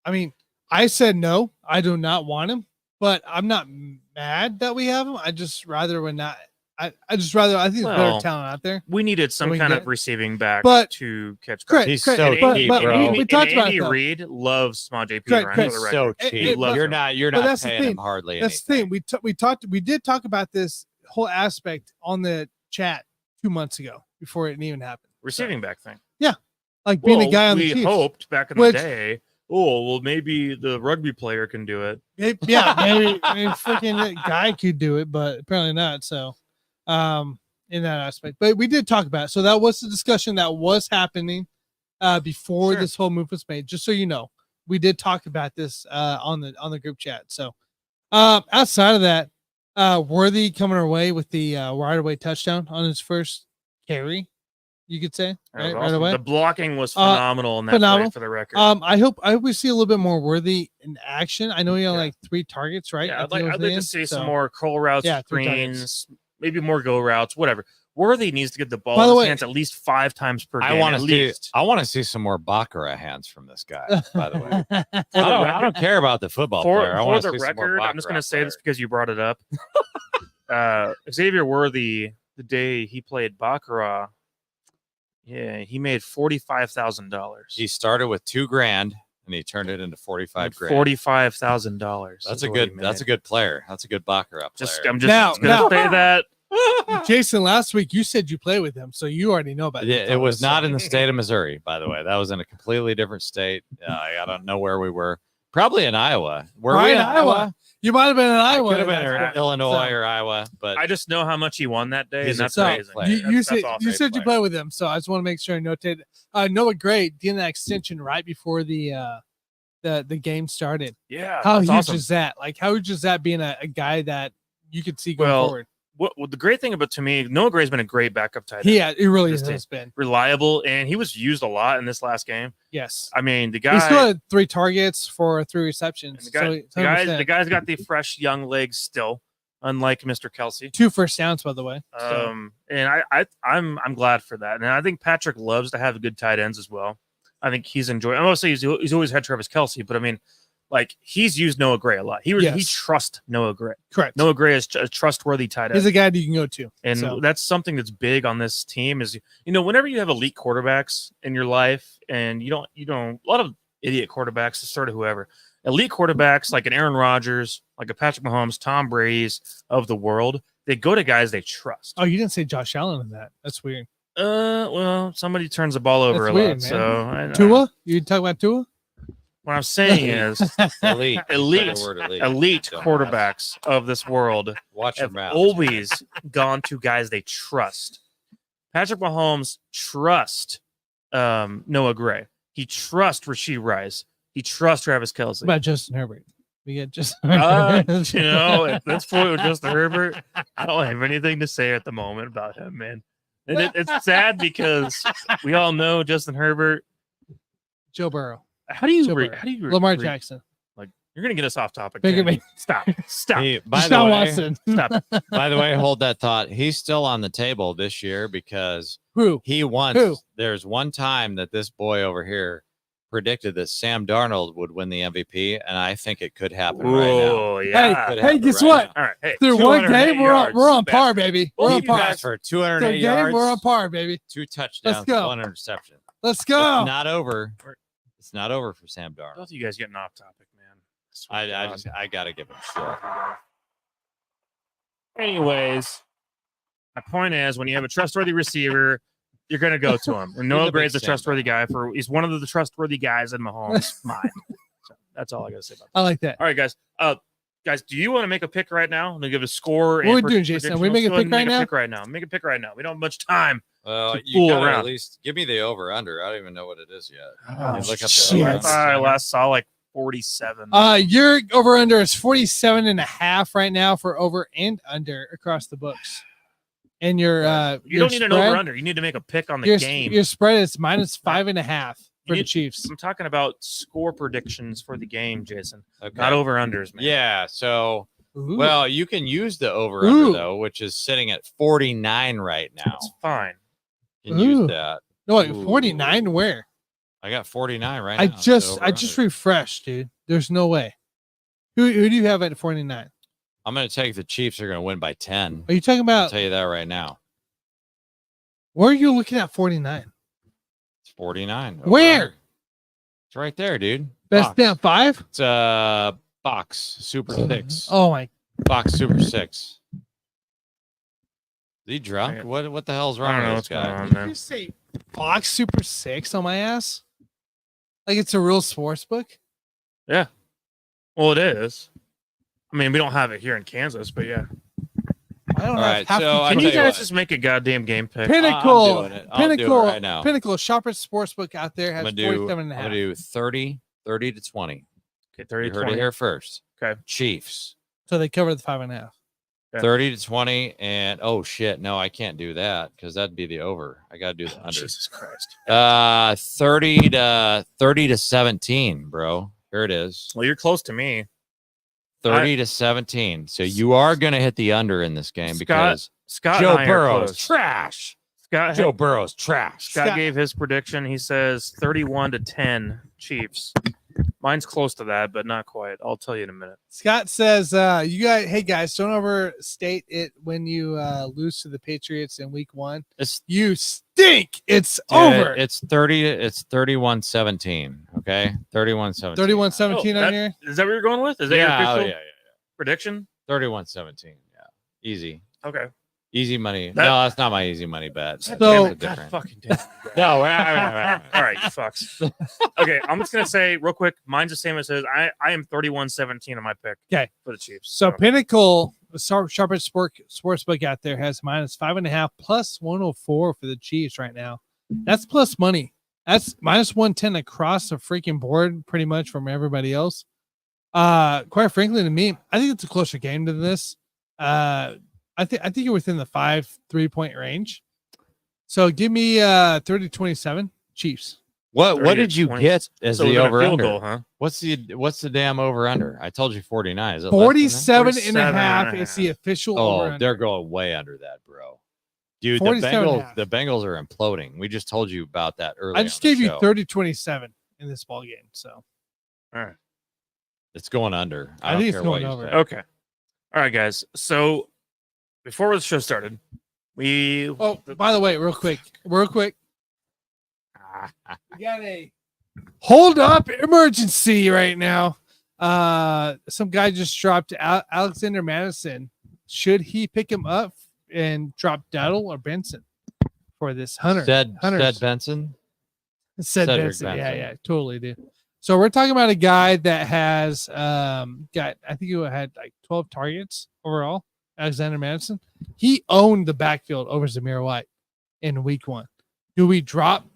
I mean, I said no, I do not want him, but I'm not mad that we have him. I just rather we're not. I think there's better talent out there. We needed some kind of receiving back to catch. He's so cheap, bro. We talked about Andy Reid loves Samaj P. Ryan. He's so cheap. You're not paying him hardly. That's the thing. We did talk about this whole aspect on the chat 2 months ago before it even happened. Receiving back thing. Yeah, like being a guy on the Chiefs. We hoped back in the day. Oh, well, maybe the rugby player can do it. Maybe freaking guy could do it, but apparently not. So. In that aspect, but we did talk about it. So that was the discussion that was happening before this whole move was made. Just so you know, we did talk about this on the group chat. So outside of that, Worthy coming our way with the right away touchdown on his first carry, you could say right away. The blocking was phenomenal in that play, for the record. I hope we see a little bit more Worthy in action. I know he had like 3 targets, right? Yeah, I'd like to see some more curl routes, screens. Maybe more go routes, whatever. Worthy needs to get the ball in his hands at least 5 times per game. I want to see some more Baccarat hands from this guy, by the way. I don't care about the football player. For the record, I'm just going to say this because you brought it up. Xavier Worthy, the day he played Baccarat, he made $45,000. He started with $2,000 and he turned it into $45,000. $45,000. That's a good player. That's a good Baccarat player. I'm just going to say that. Jason, last week you said you play with him, so you already know about it. Yeah, it was not in the state of Missouri, by the way. That was in a completely different state. I don't know where we were. Probably in Iowa. Were we in Iowa? You might have been in Iowa. Could have been Illinois or Iowa, but I just know how much he won that day, and that's amazing. You said you play with him, so I just want to make sure I notate. Noah Gray did that extension right before the game started. Yeah, how huge is that? Like, how huge is that being a guy that you could see going forward? What the great thing about, to me, Noah Gray's been a great backup tight end. Yeah, it really has been reliable, and he was used a lot in this last game. Yes, I mean the guy. He still had 3 targets for 3 receptions. The guy's got the fresh young legs still, unlike Mr. Kelce. 2 first downs, by the way. And I'm glad for that, and I think Patrick loves to have good tight ends as well. I think he's enjoying. Obviously, he's always had Travis Kelce, but I mean. Like, he's used Noah Gray a lot. He trusts Noah Gray. Correct. Noah Gray is a trustworthy tight end. He's a guy that you can go to. And that's something that's big on this team is, whenever you have elite quarterbacks in your life and you don't a lot of idiot quarterbacks, sort of whoever, elite quarterbacks like an Aaron Rodgers, like a Patrick Mahomes, Tom Brady's of the world, they go to guys they trust. Oh, you didn't say Josh Allen in that. That's weird. Well, somebody turns the ball over That's a weird, lot. man. So Tua? You talk about Tua? what I'm saying is Elite quarterbacks of this world Watch your have mouth. always gone to guys they trust. Patrick Mahomes trusts Noah Gray. He trusts Rashee Rice. He trusts Travis Kelce. What about Justin Herbert? We get Justin At this point with Justin Herbert, I don't have anything to say at the moment about him, man. And it's sad because we all know Justin Herbert. Joe Burrow. How do you Lamar Jackson. Like, you're gonna get us off topic. Baker Mayfield. Stop. Hey, by the Deshaun way, Watson. Stop. by the way, hold that thought. He's still on the table this year because Who? he wants. Who? There's one time that this boy over here predicted that Sam Darnold would win the MVP, and I think it could happen right now. Oh yeah. Could Hey, happen guess right what? now. All right. Hey, Through one 208 game, we're yards. on par, baby. We're Well, on you par. guys for Through 208 game, yards, we're on par, baby. 2 touchdowns, go. 1 interception. Let's go. It's not over. It's not over for Sam Darnold. Both of you guys getting off topic, man. I gotta give him shit. Anyways, my point is, when you have a trustworthy receiver, you're going to go to him. And Noah Gray's a trustworthy guy. He's one of the trustworthy guys in Mahomes' mind. So that's all I got to say about that. I like that. All right, guys. Guys, do you want to make a pick right now? And give a score. What are we doing, Jason? Are we making a pick right now? Make a pick right now. We don't have much time. Well, to you fool gotta around. at least give me the over/under. I don't even know what it is yet. Oh, Look up the shit. over-under. I last saw like 47. Your over under is 47.5 right now for over and under across the books. And your you don't need an over under. You need to make a pick on the game. Your spread is minus 5.5 for the Chiefs. I'm talking about score predictions for the game, Jason. Okay. Not over unders, man. Yeah. So, Ooh. well, you can use the over/under though, which is sitting at 49 right now. It's fine. You can use that. No, wait, 49 where? I got 49 right I now. just refreshed, dude. There's no way. Who do you have at 49? I'm going to take the Chiefs are going to win by 10. Are you talking I'll about tell you that right now. where are you looking at 49? It's 49. Where? Over-under. It's right there, dude. Best down 5? It's Box Super 6. Oh my. Box Super 6. Is he drunk? I- What the hell's I wrong don't know with what's this going guy? on, Did man. you say Fox Super 6 on my ass? Like it's a real sports book? Well, it is. I mean, we don't have it here in Kansas, but yeah. I don't All know. right, so Can I'll you tell guys what. just make a goddamn game pick? Pinnacle. I'm doing it. I'll do it Pinnacle. right now. Pinnacle Shoppers Sportsbook out there has I'm going to 47.5. do 30 to 20. Okay, 30 You heard it 20. here first. Okay. Chiefs. So they cover the 5.5. Okay. 30 to 20. And oh shit, no, I can't do that because that'd be the over. I gotta do the under. Jesus Christ. 30 to 17, bro. Here it is. Well, you're close to me. 30 to 17. So you are gonna hit the under in this game because Scott Joe and I are Burrow's close. trash. Scott, Joe Burrow's trash. Scott gave his prediction. He says 31 to 10 Chiefs. Mine's close to that, but not quite. I'll tell you in a minute. Scott says, hey guys, don't overstate it when you lose to the Patriots in week 1. You stink. It's over. It's 31-17. Okay. 31-17. 31-17 on here. Is that what you're going with? Is that your official yeah. prediction? 31-17. Yeah. Easy. Okay. Easy money. That- No, that's not my easy money bet. So- That's God different. fucking damn. No, All right, you fucks. Okay, I'm just gonna say real quick. Mine's the same as his. I am 31-17 on my pick. Okay. For the Chiefs. So Pinnacle Sharpest Sportsbook out there has minus 5.5 plus 104 for the Chiefs right now. That's plus money. That's minus 110 across the freaking board, pretty much from everybody else. Quite frankly, to me, I think it's a closer game than this. I think you're within the 3-point range. So give me 30-27 Chiefs. What did you 30-20. get as So the within a over field under? goal, huh? What's the damn over under? I told you 49. Is it 47 47 and a half and a is the official Oh, over. they're going way under that, bro. Dude, 47 the Bengals are imploding. We just told you about that earlier. I just gave you 30-27 in this ball game. So All right. It's going under. I don't think it's care what going you over. say. Okay. All right, guys. So before the show started, we by the way, real quick. We got a hold up emergency right now. Some guy just dropped Alexander Madison. Should he pick him up and drop Daddle or Benson for this Hunter? Said Benson. Said Benson. Yeah, totally, dude. So we're talking about a guy that has I think he had like 12 targets overall. Alexander Madison. He owned the backfield over Zamir White in week 1. Do we drop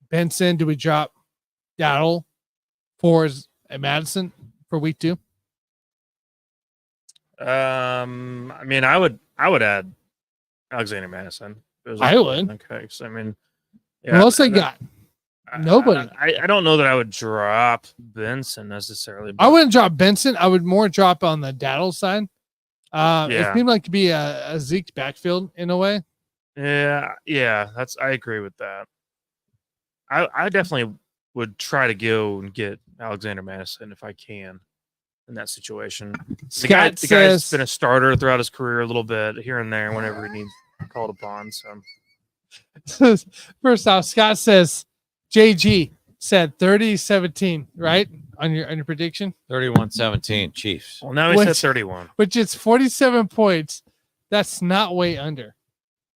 Benson? Do we drop Daddle for Madison for week 2? I mean, I would add Alexander Madison. I would. Okay, so I mean, Who else they got? Nobody. I don't know that I would drop Benson necessarily. I wouldn't drop Benson. I would more drop on the Daddle side. It seemed like to be a Zeke's backfield in a way. Yeah, I agree with that. I definitely would try to go and get Alexander Madison if I can in that situation. The guy's been a starter throughout his career a little bit here and there whenever he needs called upon. So first off, Scott says JG said 30-17, right? On your prediction? 31-17 Chiefs. Well, now he said 31. Which is 47 points. That's not way under.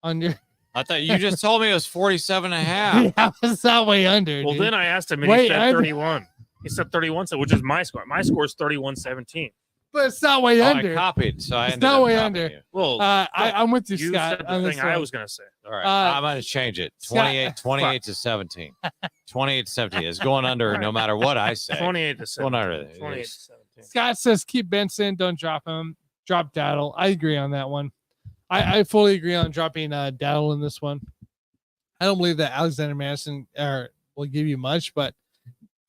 I thought you just told me it was 47.5. Yeah, it's not way under. Well, dude. then I asked him and he said 31. He said 31, which is my score. My score is 31-17. But it's not way under. I copied, so I it's not way under. You. Well, I'm with you, you Scott. said the thing I was going to say. All right, I'm going to change it. 28 to 17. 28 to 17. It's going under no matter what I say. 28 to 17. Going under. 28 to 17. Scott says keep Benson, don't drop him. Drop Daddle. I agree on that one. I fully agree on dropping Daddle in this one. I don't believe that Alexander Madison will give you much, but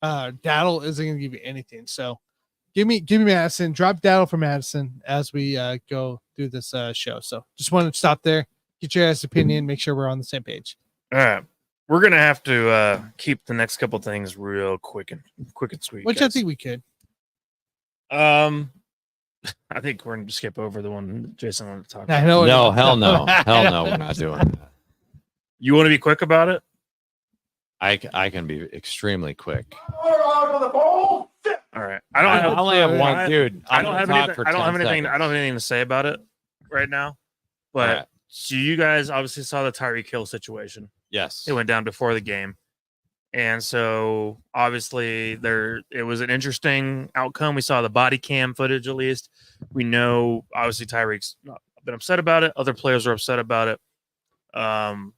Daddle isn't going to give you anything. So give me Madison. Drop Daddle for Madison as we go through this show. So just wanted to stop there, get your guys' opinion, make sure we're on the same page. All right. We're going to have to keep the next couple things real quick and sweet. Which guys. I think we could. I think we're going to skip over the one Jason wanted to talk I about. know No, hell no. Hell no, we're not doing that. You want to be quick about it? I can be extremely quick. All right. I only have one dude. I don't have anything to say about it right now. But so you guys obviously saw the Tyreek Hill situation. Yes. It went down before the game. And so obviously it was an interesting outcome. We saw the body cam footage at least. We know obviously Tyreek's not been upset about it. Other players are upset about it. I'm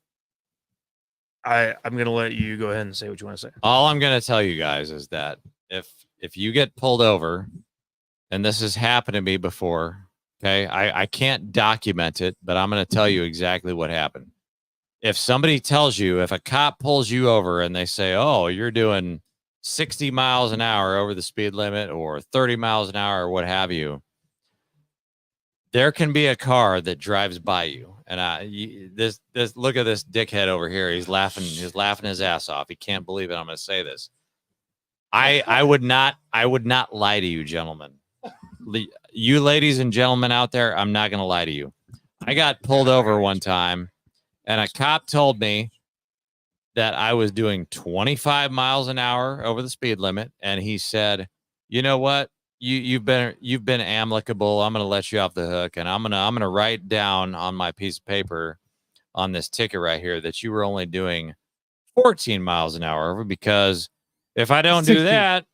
gonna let you go ahead and say what you want to say. All I'm gonna tell you guys is that if you get pulled over, and this has happened to me before, okay, I can't document it, but I'm gonna tell you exactly what happened. If somebody tells you, if a cop pulls you over and they say, oh, you're doing 60 miles an hour over the speed limit or 30 miles an hour or what have you, there can be a car that drives by you. And this look at this dickhead over here. He's laughing his ass off. He can't believe it. I'm going to say this. I would not lie to you, gentlemen. You ladies and gentlemen out there, I'm not going to lie to you. I got pulled over one time. And a cop told me that I was doing 25 miles an hour over the speed limit. And he said, you know what? You've been amicable. I'm going to let you off the hook. And I'm going to write down on my piece of paper on this ticket right here that you were only doing 14 miles an hour over, because if I don't do that,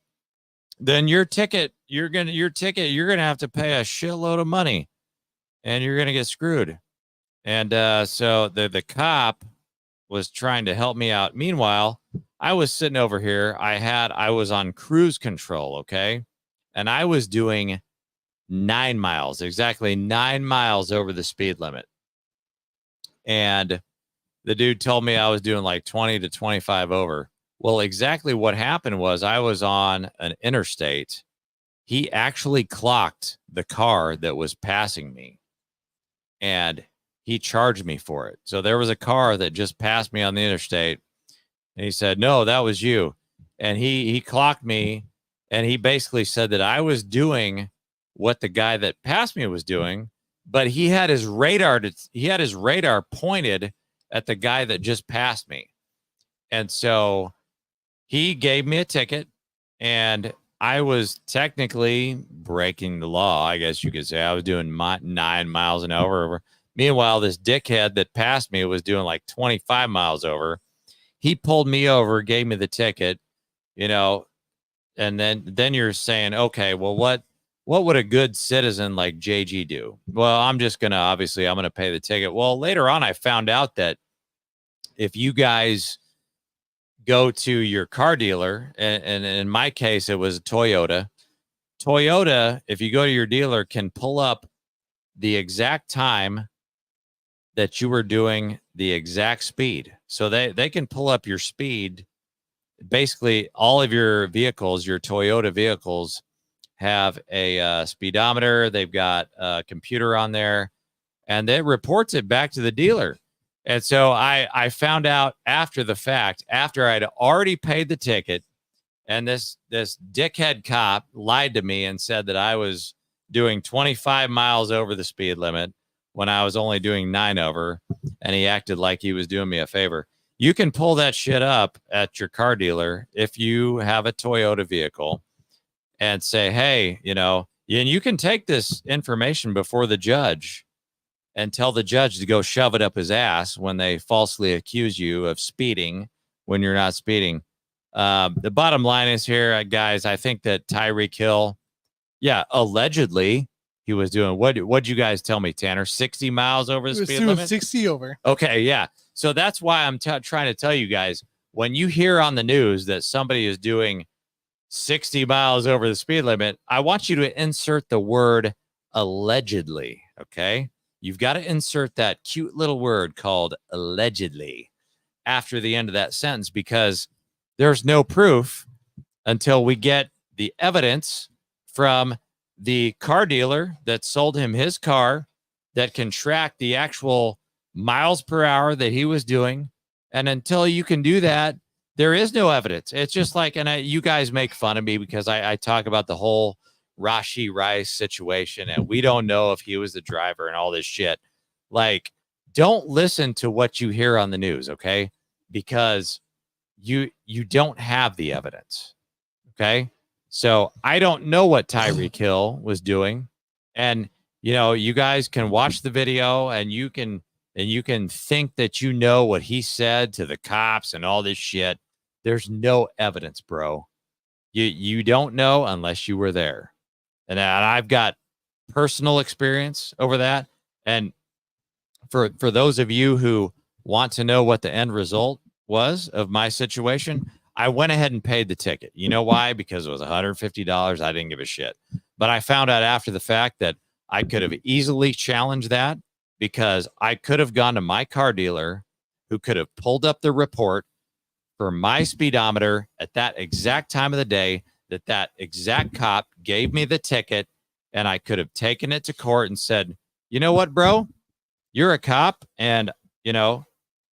then you're going to have to pay a shitload of money and you're going to get screwed. And so the cop was trying to help me out. Meanwhile, I was sitting over here. I was on cruise control, okay? And I was doing 9 miles, exactly 9 miles over the speed limit. And the dude told me I was doing like 20 to 25 over. Well, exactly what happened was I was on an interstate. He actually clocked the car that was passing me. And he charged me for it. So there was a car that just passed me on the interstate. And he said, no, that was you. And he clocked me. And he basically said that I was doing what the guy that passed me was doing, but he had his radar pointed at the guy that just passed me. And so he gave me a ticket, and I was technically breaking the law, I guess you could say. I was doing 9 miles an hour. Meanwhile, this dickhead that passed me was doing like 25 miles over. He pulled me over, gave me the ticket, and then you're saying, okay, well, what would a good citizen like JG do? Well, I'm going to pay the ticket. Well, later on, I found out that if you guys go to your car dealer, and in my case, it was Toyota, if you go to your dealer, can pull up the exact time that you were doing the exact speed. So they can pull up your speed. Basically, all of your vehicles, your Toyota vehicles, have a speedometer. They've got a computer on there, and it reports it back to the dealer. And so I found out after the fact, after I'd already paid the ticket, and this dickhead cop lied to me and said that I was doing 25 miles over the speed limit when I was only doing 9 over, and he acted like he was doing me a favor. You can pull that shit up at your car dealer if you have a Toyota vehicle and say, hey, and you can take this information before the judge and tell the judge to go shove it up his ass when they falsely accuse you of speeding when you're not speeding. The bottom line is here, guys, I think that Tyreek Hill, allegedly he was doing, what'd you guys tell me, Tanner? 60 miles over the speed limit? 60 over. Okay, yeah. So that's why I'm trying to tell you guys, when you hear on the news that somebody is doing 60 miles over the speed limit, I want you to insert the word allegedly, okay? You've got to insert that cute little word called allegedly after the end of that sentence, because there's no proof until we get the evidence from the car dealer that sold him his car that can track the actual miles per hour that he was doing. And until you can do that, there is no evidence. It's just like, and you guys make fun of me because I talk about the whole Rashee Rice situation, and we don't know if he was the driver and all this shit. Like, don't listen to what you hear on the news, okay? Because you don't have the evidence, okay? So I don't know what Tyreek Hill was doing, and you guys can watch the video and you can think that you know what he said to the cops and all this shit. There's no evidence, bro. You don't know unless you were there. And I've got personal experience over that. And for those of you who want to know what the end result was of my situation, I went ahead and paid the ticket. You know why? Because it was $150. I didn't give a shit. But I found out after the fact that I could have easily challenged that, because I could have gone to my car dealer who could have pulled up the report for my speedometer at that exact time of the day that exact cop gave me the ticket, and I could have taken it to court and said, you know what, bro? You're a cop, and,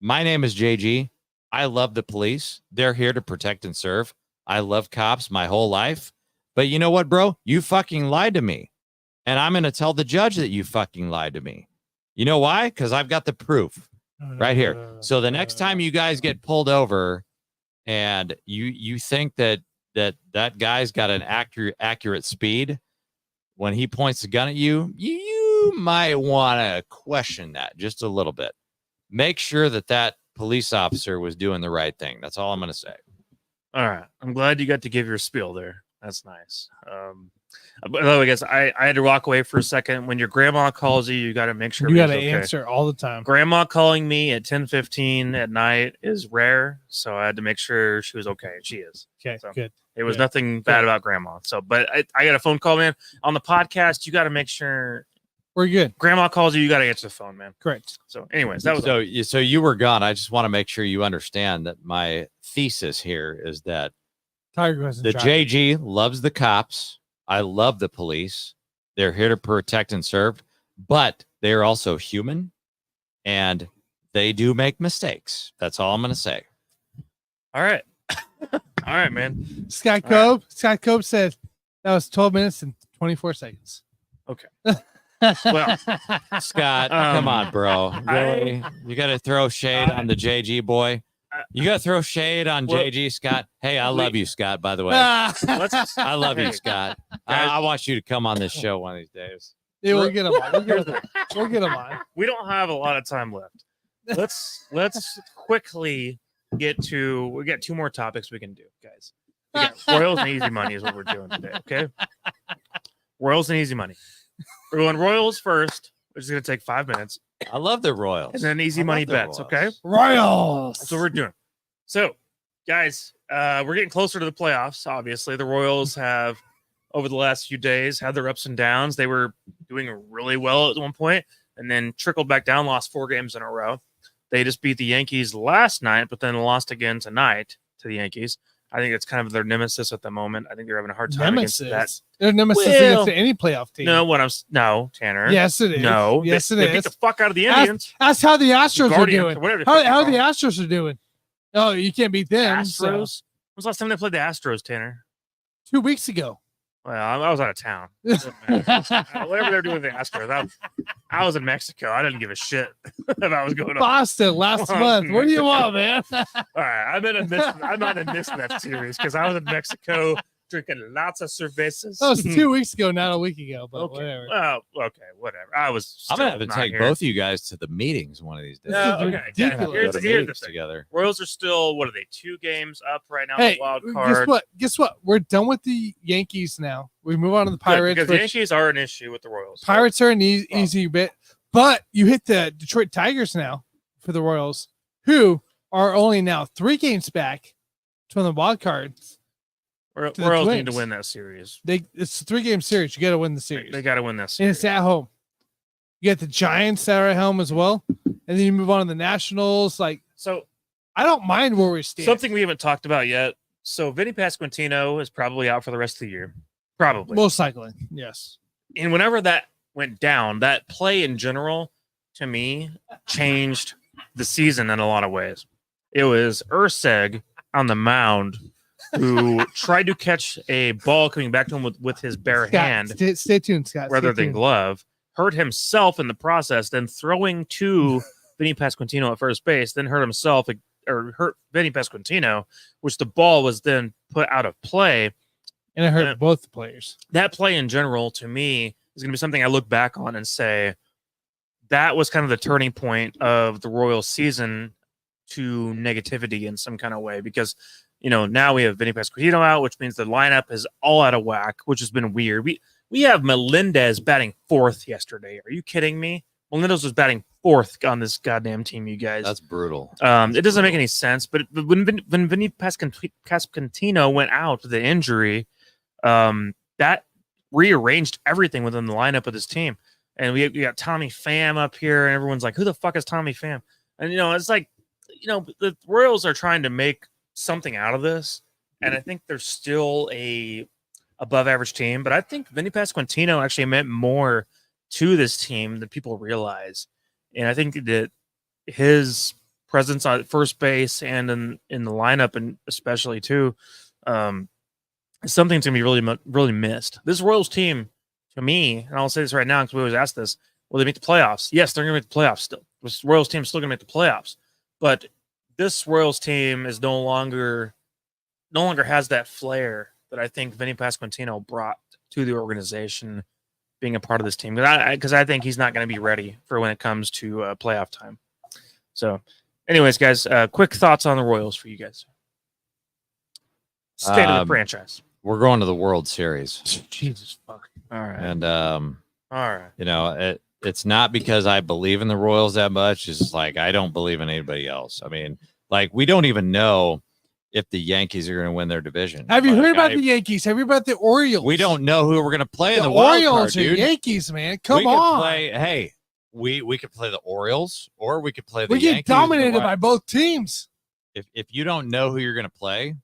my name is JG. I love the police. They're here to protect and serve. I love cops my whole life. But you know what, bro? You fucking lied to me, and I'm going to tell the judge that you fucking lied to me. You know why? Because I've got the proof right here. So the next time you guys get pulled over and you think that guy's got an accurate speed when he points the gun at you, you might want to question that just a little bit. Make sure that police officer was doing the right thing. That's all I'm going to say. All right. I'm glad you got to give your spiel there. That's nice. But I guess I had to walk away for a second. When your grandma calls you, you got to make sure you got to okay. answer all the time. Grandma calling me at 10:15 at night is rare, so I had to make sure she was okay. She is. Okay, so good. It was nothing bad about grandma. So, but I got a phone call, man. On the podcast, you got to make sure we're good. Grandma calls you, you got to answer the phone, man. Correct. So, anyways, that was so you were gone. I just want to make sure you understand that my thesis here is that the JG loves the cops. I love the police. They're here to protect and serve, but they are also human, and they do make mistakes. That's all I'm going to say. All right. All right, man. Scott Cope. Right. Scott Cope said that was 12 minutes and 24 seconds. Okay. Well, Scott, come on, bro. Really? You got to throw shade on the JG boy. You got to throw shade on JG, Scott. Hey, I love you, Scott, by the way. I love you, Scott. I want you to come on this show one of these days. Yeah, we'll get him on. We'll get him on. We don't have a lot of time left. Let's quickly we got 2 more topics we can do, guys. We got Royals and easy money is what we're doing today, okay? Royals and easy money. We're going Royals first, which is going to take 5 minutes. I love the Royals. And then easy money bets, okay? Royals. That's what we're doing. So, guys, we're getting closer to the playoffs, obviously. The Royals have, over the last few days, had their ups and downs. They were doing really well at one point and then trickled back down, lost 4 games in a row. They just beat the Yankees last night, but then lost again tonight to the Yankees. I think it's kind of their nemesis at the moment. I think they're having a hard time against that. They're nemesis against any playoff team. No, Tanner. Yes, it is. No, yes, they beat the fuck out of the Indians. That's how the Astros are doing. How the Astros Astros are doing. Oh, you can't beat them. Astros. So. When was the last time they played the Astros, Tanner? 2 weeks ago. Well, I was out of town. Whatever they're doing with the Astros, I was in Mexico. I didn't give a shit if I was going to Boston last month. What do you want, man? All right, I'm not in this series because I was in Mexico drinking lots of cervezas. That was 2 weeks ago, not a week ago. But whatever. Oh, okay, whatever. I'm gonna have to take both of you guys to the meetings one of these days. Okay. Here's the thing. Together. Royals are still 2 games up right now? The wild card. Guess what? We're done with the Yankees now. We move on to the Pirates. Because the Yankees are an issue with the Royals. Pirates are an easy bit, but you hit the Detroit Tigers now for the Royals, who are only now 3 games back from the wild cards. Royals need to win that series. It's a 3-game series. You got to win the series. They got to win this series. And it's at home. You got the Giants that are at home as well. And then you move on to the Nationals. So I don't mind where we stand. Something we haven't talked about yet. So Vinny Pasquantino is probably out for the rest of the year. Probably. Most likely. Yes. And whenever that went down, that play in general, to me, changed the season in a lot of ways. It was Urseg on the mound who tried to catch a ball coming back to him with his bare hand. Stay tuned, Scott. Rather than glove. Hurt himself in the process, then throwing to Vinny Pasquantino at first base, then hurt himself or hurt Vinny Pasquantino, which the ball was then put out of play. And it hurt both the players. That play in general, to me, is going to be something I look back on and say that was kind of the turning point of the Royals season to negativity in some kind of way because now we have Vinny Pasquantino out, which means the lineup is all out of whack, which has been weird. We have Melendez batting 4th yesterday. Are you kidding me? Melendez was batting 4th on this goddamn team, you guys. That's brutal. It doesn't make any sense. But when Vinny Pasquantino went out with the injury, that rearranged everything within the lineup of this team. And we got Tommy Pham up here, and everyone's like, who the fuck is Tommy Pham? And, it's like, the Royals are trying to make something out of this, and I think they're still a above average team, but I think Vinny Pasquantino actually meant more to this team than people realize. And I think that his presence on first base and in the lineup, and especially too, is something to be really missed. This Royals team, to me, and I'll say this right now because we always ask this, will they make the playoffs? Yes, they're going to make the playoffs still. This Royals team is still going to make the playoffs, but this Royals team is no longer has that flair that I think Vinny Pasquantino brought to the organization, being a part of this team. Because I think he's not going to be ready for when it comes to playoff time. So, anyways, guys, quick thoughts on the Royals for you guys. State of the franchise. We're going to the World Series. Jesus fuck. All right. And all right. It's not because I believe in the Royals that much. It's just like I don't believe in anybody else. I mean, we don't even know if the Yankees are going to win their division. Have you heard about the Yankees? Have you heard about the Orioles? We don't know who we're going to play in the Orioles wild card, or Yankees, man. Come on. We could play the Orioles or we could play the Yankees. We get dominated by both teams. If you don't know who you're going to play.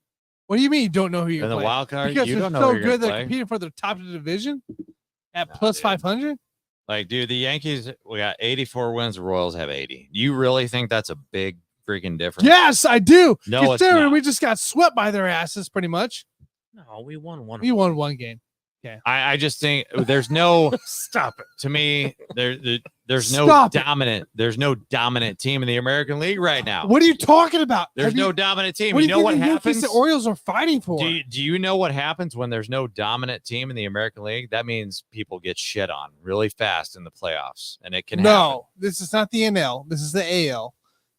What do you mean you don't know who you're playing? In the wild card, because you don't know so who you're good they're they're competing for the top of the division at plus 500. Dude, the Yankees, we got 84 wins. The Royals have 80. You really think that's a big freaking difference? Yes, I do. No, it's not. We just got swept by their asses pretty much. No, we won one. We won one game. Okay. I just think there's no Stop it. to me. There's Stop no it. dominant. There's no dominant team in the American League right now. What are you talking about? There's no dominant team. What You do know what think the Yankees happens? and Orioles are fighting for? Do you know what happens when there's no dominant team in the American League? That means people get shit on really fast in the playoffs, and it can happen. No, this is not the NL. This is the AL,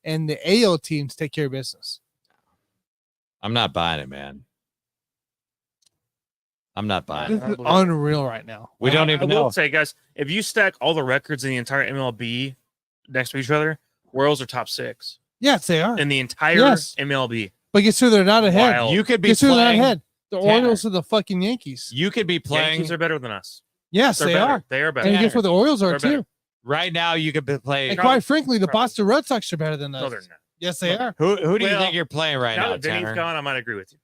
and the AL teams take care of business. I'm not buying it, man. I'm not buying it. This is unreal right now. We don't even I will know. say, guys, if you stack all the records in the entire MLB next to each other, Royals are top 6 Yes, they are. in the entire Yes. MLB. But guess who? They're not ahead. Wild. You could be Guess who? They're not playing. ahead. The Tanner. Orioles are the fucking Yankees. You could be playing Yankees are better than us. Yes, They're they better. are. They are better. And guess what? The Orioles are They're too. better. right now. You could be playing. And quite frankly, the Probably. Boston Red Sox are better than us. No, they're not. Yes, they are. Who do you Well, think you're playing right now now, that Vinny's Tanner? gone, I might agree with you.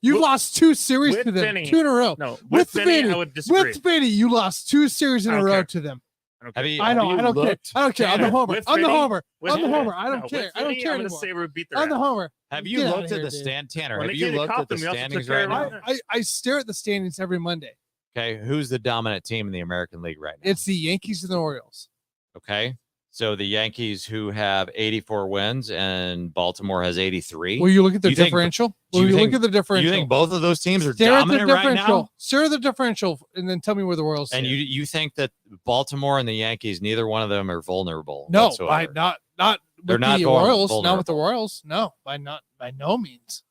You With- lost 2 series with to them, Vinny. 2 in a row. No, With with Vinny, Vinny. I would disagree. With Vinny, you lost 2 series in I a don't row care. to them. I don't Have care. you, I have know. you I don't care. looked- I don't care. I'm the Tanner, homer. with I'm the Vinny- homer. With I'm the Vinny- homer. I don't no, care. with I don't Vinny, care I'm gonna anymore. say we beat their I'm the ass. homer. Have you Get outta looked here, at the dude. stand, Tanner? When Have they you came to looked at Compton, the we also took standings care right of now? them. I stare at the standings every Monday. Okay, who's the dominant team in the American League right now? It's the Yankees and the Orioles. Okay, so the Yankees, who have 84 wins, and Baltimore has 83. Will you look at the You think- differential? do Will you you think- look at the Do differential? you think both of those teams are Stare at the dominant right differential. now? Stare at the differential, and then tell me where the Royals. And sit. you think that Baltimore and the Yankees, neither one of them are vulnerable? no, whatsoever? not They're with not the going Royals. Not with vulnerable. the Royals. No, by no means.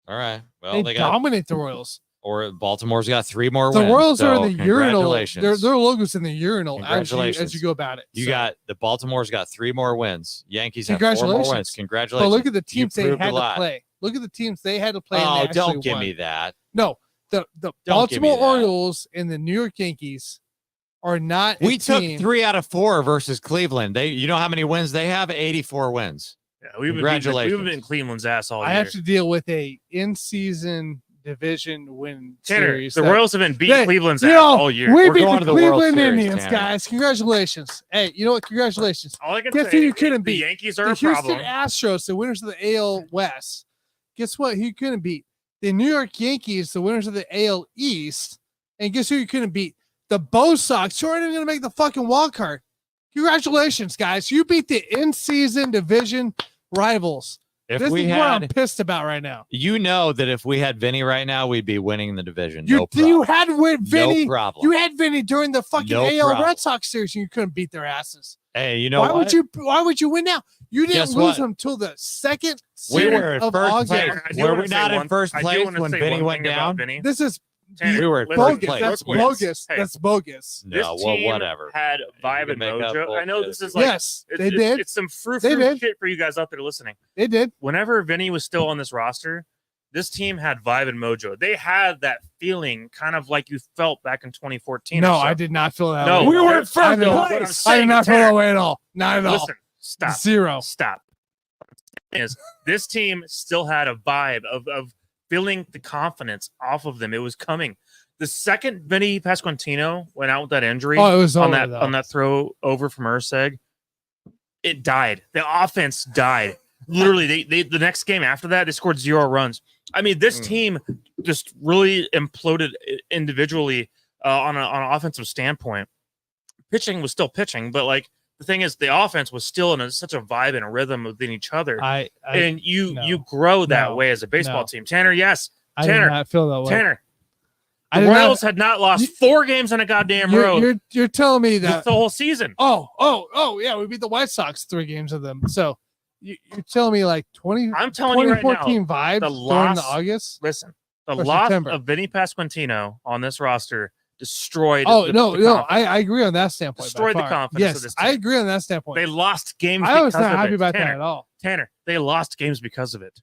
All right. Well, They they got dominate the Royals. or Baltimore's got 3 more The wins. Royals are so in the urinal. congratulations. Their logo's in the urinal as Congratulations. you go about it. You So- got the Baltimore's got 3 more wins. Yankees have 4 more Congratulations. wins. But Congratulations. look at the teams they proved a had to lot. play. Look at the teams they had to play. and Oh, they don't actually give won. me that. No, the give me Baltimore that. Orioles and the New York Yankees are not. We a took team. 3 out of 4 versus Cleveland. You know how many wins they have? 84 wins. Yeah, we've Congratulations. been Cleveland's ass all I year. have to deal with a in-season division win Tanner, series. the that- Royals have been beating Hey, Cleveland's you ass know, all year. We We're beat going the to the World Cleveland Series, Indians, Tanner. guys. Congratulations. Hey, you know what? Congratulations. All I can Guess say who you couldn't is the beat? Yankees are The a Houston problem. Astros, the winners of the AL West. Guess what? Who you couldn't beat? The New York Yankees, the winners of the AL East. And guess who you couldn't beat? The Bo Sox, who aren't even going to make the fucking wild card. Congratulations, guys. You beat the in-season division rivals. If This we is what I'm had, pissed about right now. you know that if we had Vinny right now, we'd be winning the division. You No problem. had with Vinny. No problem. You had Vinny during the fucking No AL problem. Red Sox series, and you couldn't beat their asses. Hey, you know Why what? would you win now? You didn't Guess lose what? them until the second We series were in of first August. place. Tanner, I do Were wanna we say not in one- first I do place wanna when say Vinny one went thing about down? Vinny. This is Tanner, We were in listen, first bogus. place. That's real quick. bogus. Hey, That's bogus. This No, well, team whatever. had vibe can and make up mojo. I know bullshit this if is you like Yes, it's, they it's, did. It's some frou They did. shit for you guys out there listening. They did. Whenever Vinny was still on this roster, this team had vibe and mojo. They had that feeling, kind of like you felt back in 2014. No, or so. I did not feel that No, way. we were in I first did not- place. I did not feel Tanner, that way at all. Not at all. Listen, stop. Zero. Stop. Is this team still had a vibe of feeling the confidence off of them? It was coming. The second Vinny Pasquantino went out with that injury Oh, it was on over, that though. on that throw over from Urseg, it died. The offense died. Literally, they the next game after that, they scored 0 runs. I mean, this team just really imploded individually on an offensive standpoint. Pitching was still pitching, but like the thing is, the offense was still in such a vibe and a rhythm within each other. And you grow that way as a baseball team. Tanner, yes. I Tanner, did not feel that way. Tanner. I The did not- Royals had not lost 4 games in a goddamn row You're telling me that the whole season. Oh, yeah, we beat the White Sox 3 games of them. So you're telling me like 20, I'm telling you right 2014 now, vibes the during loss- the August? Listen, the Or loss September. of Vinny Pasquantino on this roster destroyed. Oh, the no, confidence. I agree on that standpoint. by Destroyed the far. confidence Yes, of this I team. agree on that standpoint. They lost games I was because not of happy it. about Tanner, that at all. Tanner, they lost games because of it.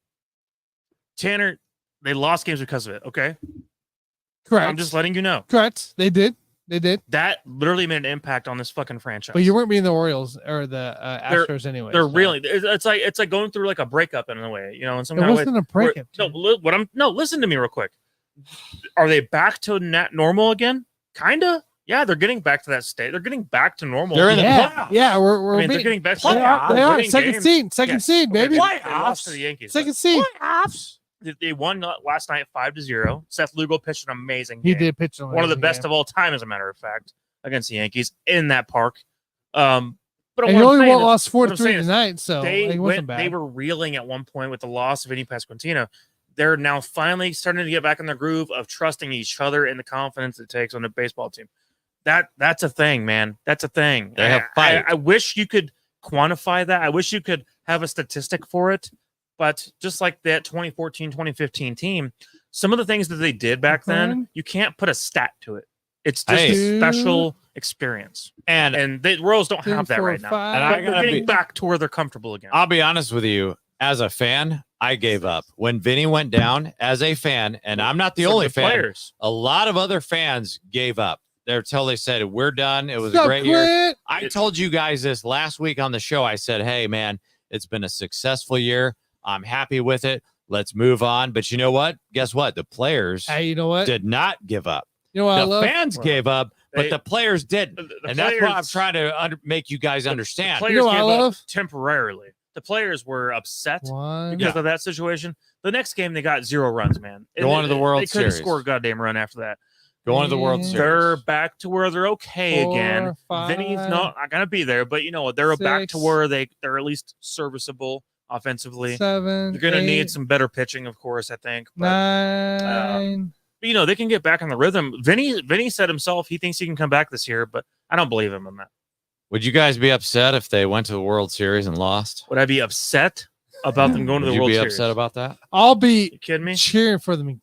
Tanner, they lost games because of it. Okay, Correct. I'm just letting you know. Correct. They did. That literally made an impact on this fucking franchise. But you weren't being the Orioles or the Astros anyway. They're really. It's like going through like a breakup in a way, you know, in some It kind of way. wasn't a breakup. No, listen to me real quick. Are they back to normal again? Kinda. Yeah, they're getting back to that state. They're getting back to normal. They're in the Yeah, yeah, we're I mean, they're beating- getting back to They are winning second games. seed, second Yes. seed, Okay, baby. they lost to the Yankees. Second seed. They won last night 5-0. Seth Lugo pitched an amazing game. He did pitch one of the best of all time, as a matter of fact, against the Yankees in that park. But he only lost 4-3 tonight, so they wasn't bad. They were reeling at one point with the loss of Vinny Pasquantino. They're now finally starting to get back in the groove of trusting each other and the confidence it takes on a baseball team. That's a thing, man. That's a thing. They have fight. I wish you could quantify that. I wish you could have a statistic for it. But just like that 2014, 2015 team, some of the things that they did back then, you can't put a stat to it. It's just a special experience. And the Royals don't have that right now. And they're getting back to where they're comfortable again. I'll be honest with you. As a fan, I gave up. When Vinny went down as a fan, and I'm not the only fan, players. A lot of other fans gave up. Until they said, we're done. It was a great year. I told you guys this last week on the show. I said, hey, man, it's been a successful year. I'm happy with it. Let's move on. But you know what? Guess what? The players did not give up. You know what the fans gave up, but the players didn't. And that's what I'm trying to make you guys understand. The players gave up temporarily. The players were upset because of that situation. The next game, they got 0 runs, man. Go on to the World Series. They couldn't score a goddamn run after that. Going to the World Series. They're back to where they're okay again. Vinny's not going to be there, but you know what? They're back to where they're at least serviceable offensively. 7, they're going to need some better pitching, of course, I think. But, 9. But, you know, they can get back on the rhythm. Vinny said himself he thinks he can come back this year, but I don't believe him on that. Would you guys be upset if they went to the World Series and lost? Would I be upset about them going to the World Series? Would you be upset about that? I'll be kidding me? Cheering for them.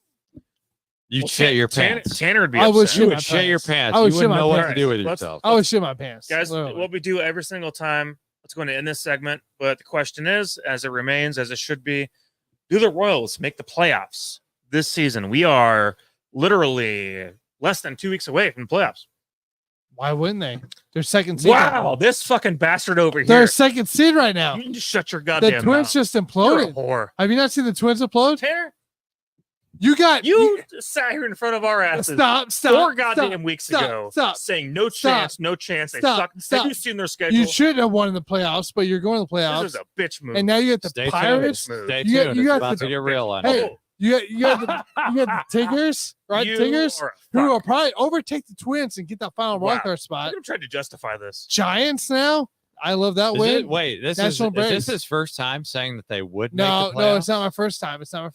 You'd shit your pants. Tanner would be upset. You would shit your pants. You wouldn't know what to do with yourself. I would shit my pants. Guys, what we do every single time, let's go into end this segment. But the question is, as it remains, as it should be, do the Royals make the playoffs this season? We are literally less than 2 weeks away from the playoffs. Why wouldn't they? They're second seed. Wow, this fucking bastard over here. They're second seed right now. You can just shut your goddamn mouth. The Twins just imploded. You're a whore. Have you not seen the Twins implode? Tanner? You sat here in front of our asses. Stop. 4 goddamn weeks ago, saying no chance. They suck. Have you seen their schedule? You should have won in the playoffs, but you're going to the playoffs. This is a bitch move. And now you got the Pirates. Stay tuned. You got about to get real on it. You got the Tigers, right? Tigers, who will probably overtake the Twins and get that final wildcard spot. I'm trying to justify this. Giants now. I love that win. Wait, is this his first time saying that they would make the playoffs? No, it's not my first time. No,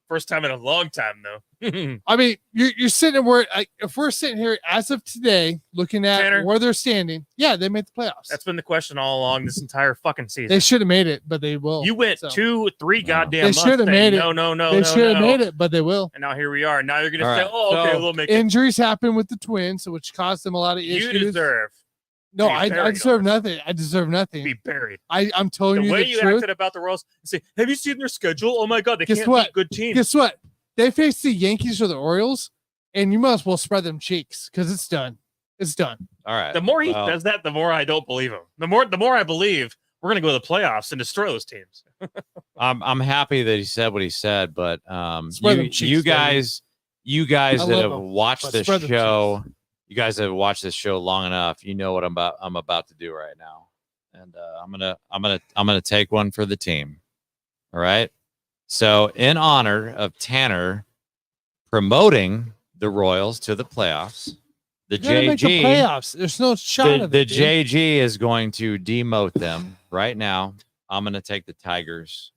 first time in a long time, though. I mean, you're sitting where, if we're sitting here as of today, looking at Tanner, where they're standing, yeah, they made the playoffs. That's been the question all along this entire fucking season. They should have made it, but they will. You went 2-3 goddamn months. They should have made it. No. They should have made it, but they will. And now here we are. Now you're going to say, okay, we'll make it. Injuries happen with the Twins, which caused them a lot of issues. You deserve. No, I deserve nothing. I deserve nothing. Be buried. I'm telling you the way the you truth. acted about the Royals. Say, have you seen their schedule? Oh my God, they Guess can't what? beat good teams. Guess what? They face the Yankees or the Orioles, and you might as well spread them cheeks because it's done. It's done. All right. The more he does that, the more I don't believe him. The more I believe we're going to go to the playoffs and destroy those teams. I'm happy that he said what he said, but you guys that have watched this show. You guys have watched this show long enough. You know what I'm about to do right now, and I'm gonna take one for the team. All right. So, in honor of Tanner promoting the Royals to the playoffs, the playoffs. There's no shot of it. The JG is going to demote them right now. I'm gonna take the Tigers.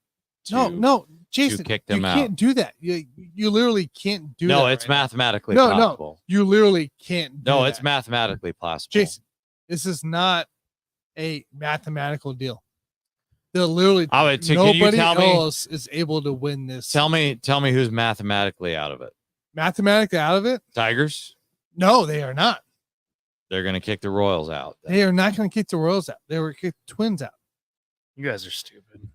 No, Jason, kick them out. You can't do that. You literally can't do that. No, it's mathematically possible. No, you literally can't do that. It's mathematically possible. Jason, this is not a mathematical deal. They'll literally nobody else is able to win this. Tell me who's mathematically out of it. Mathematically out of it? Tigers? No, they are not. They're going to kick the Royals out. They are not going to kick the Royals out. They were kick the Twins out. You guys are stupid.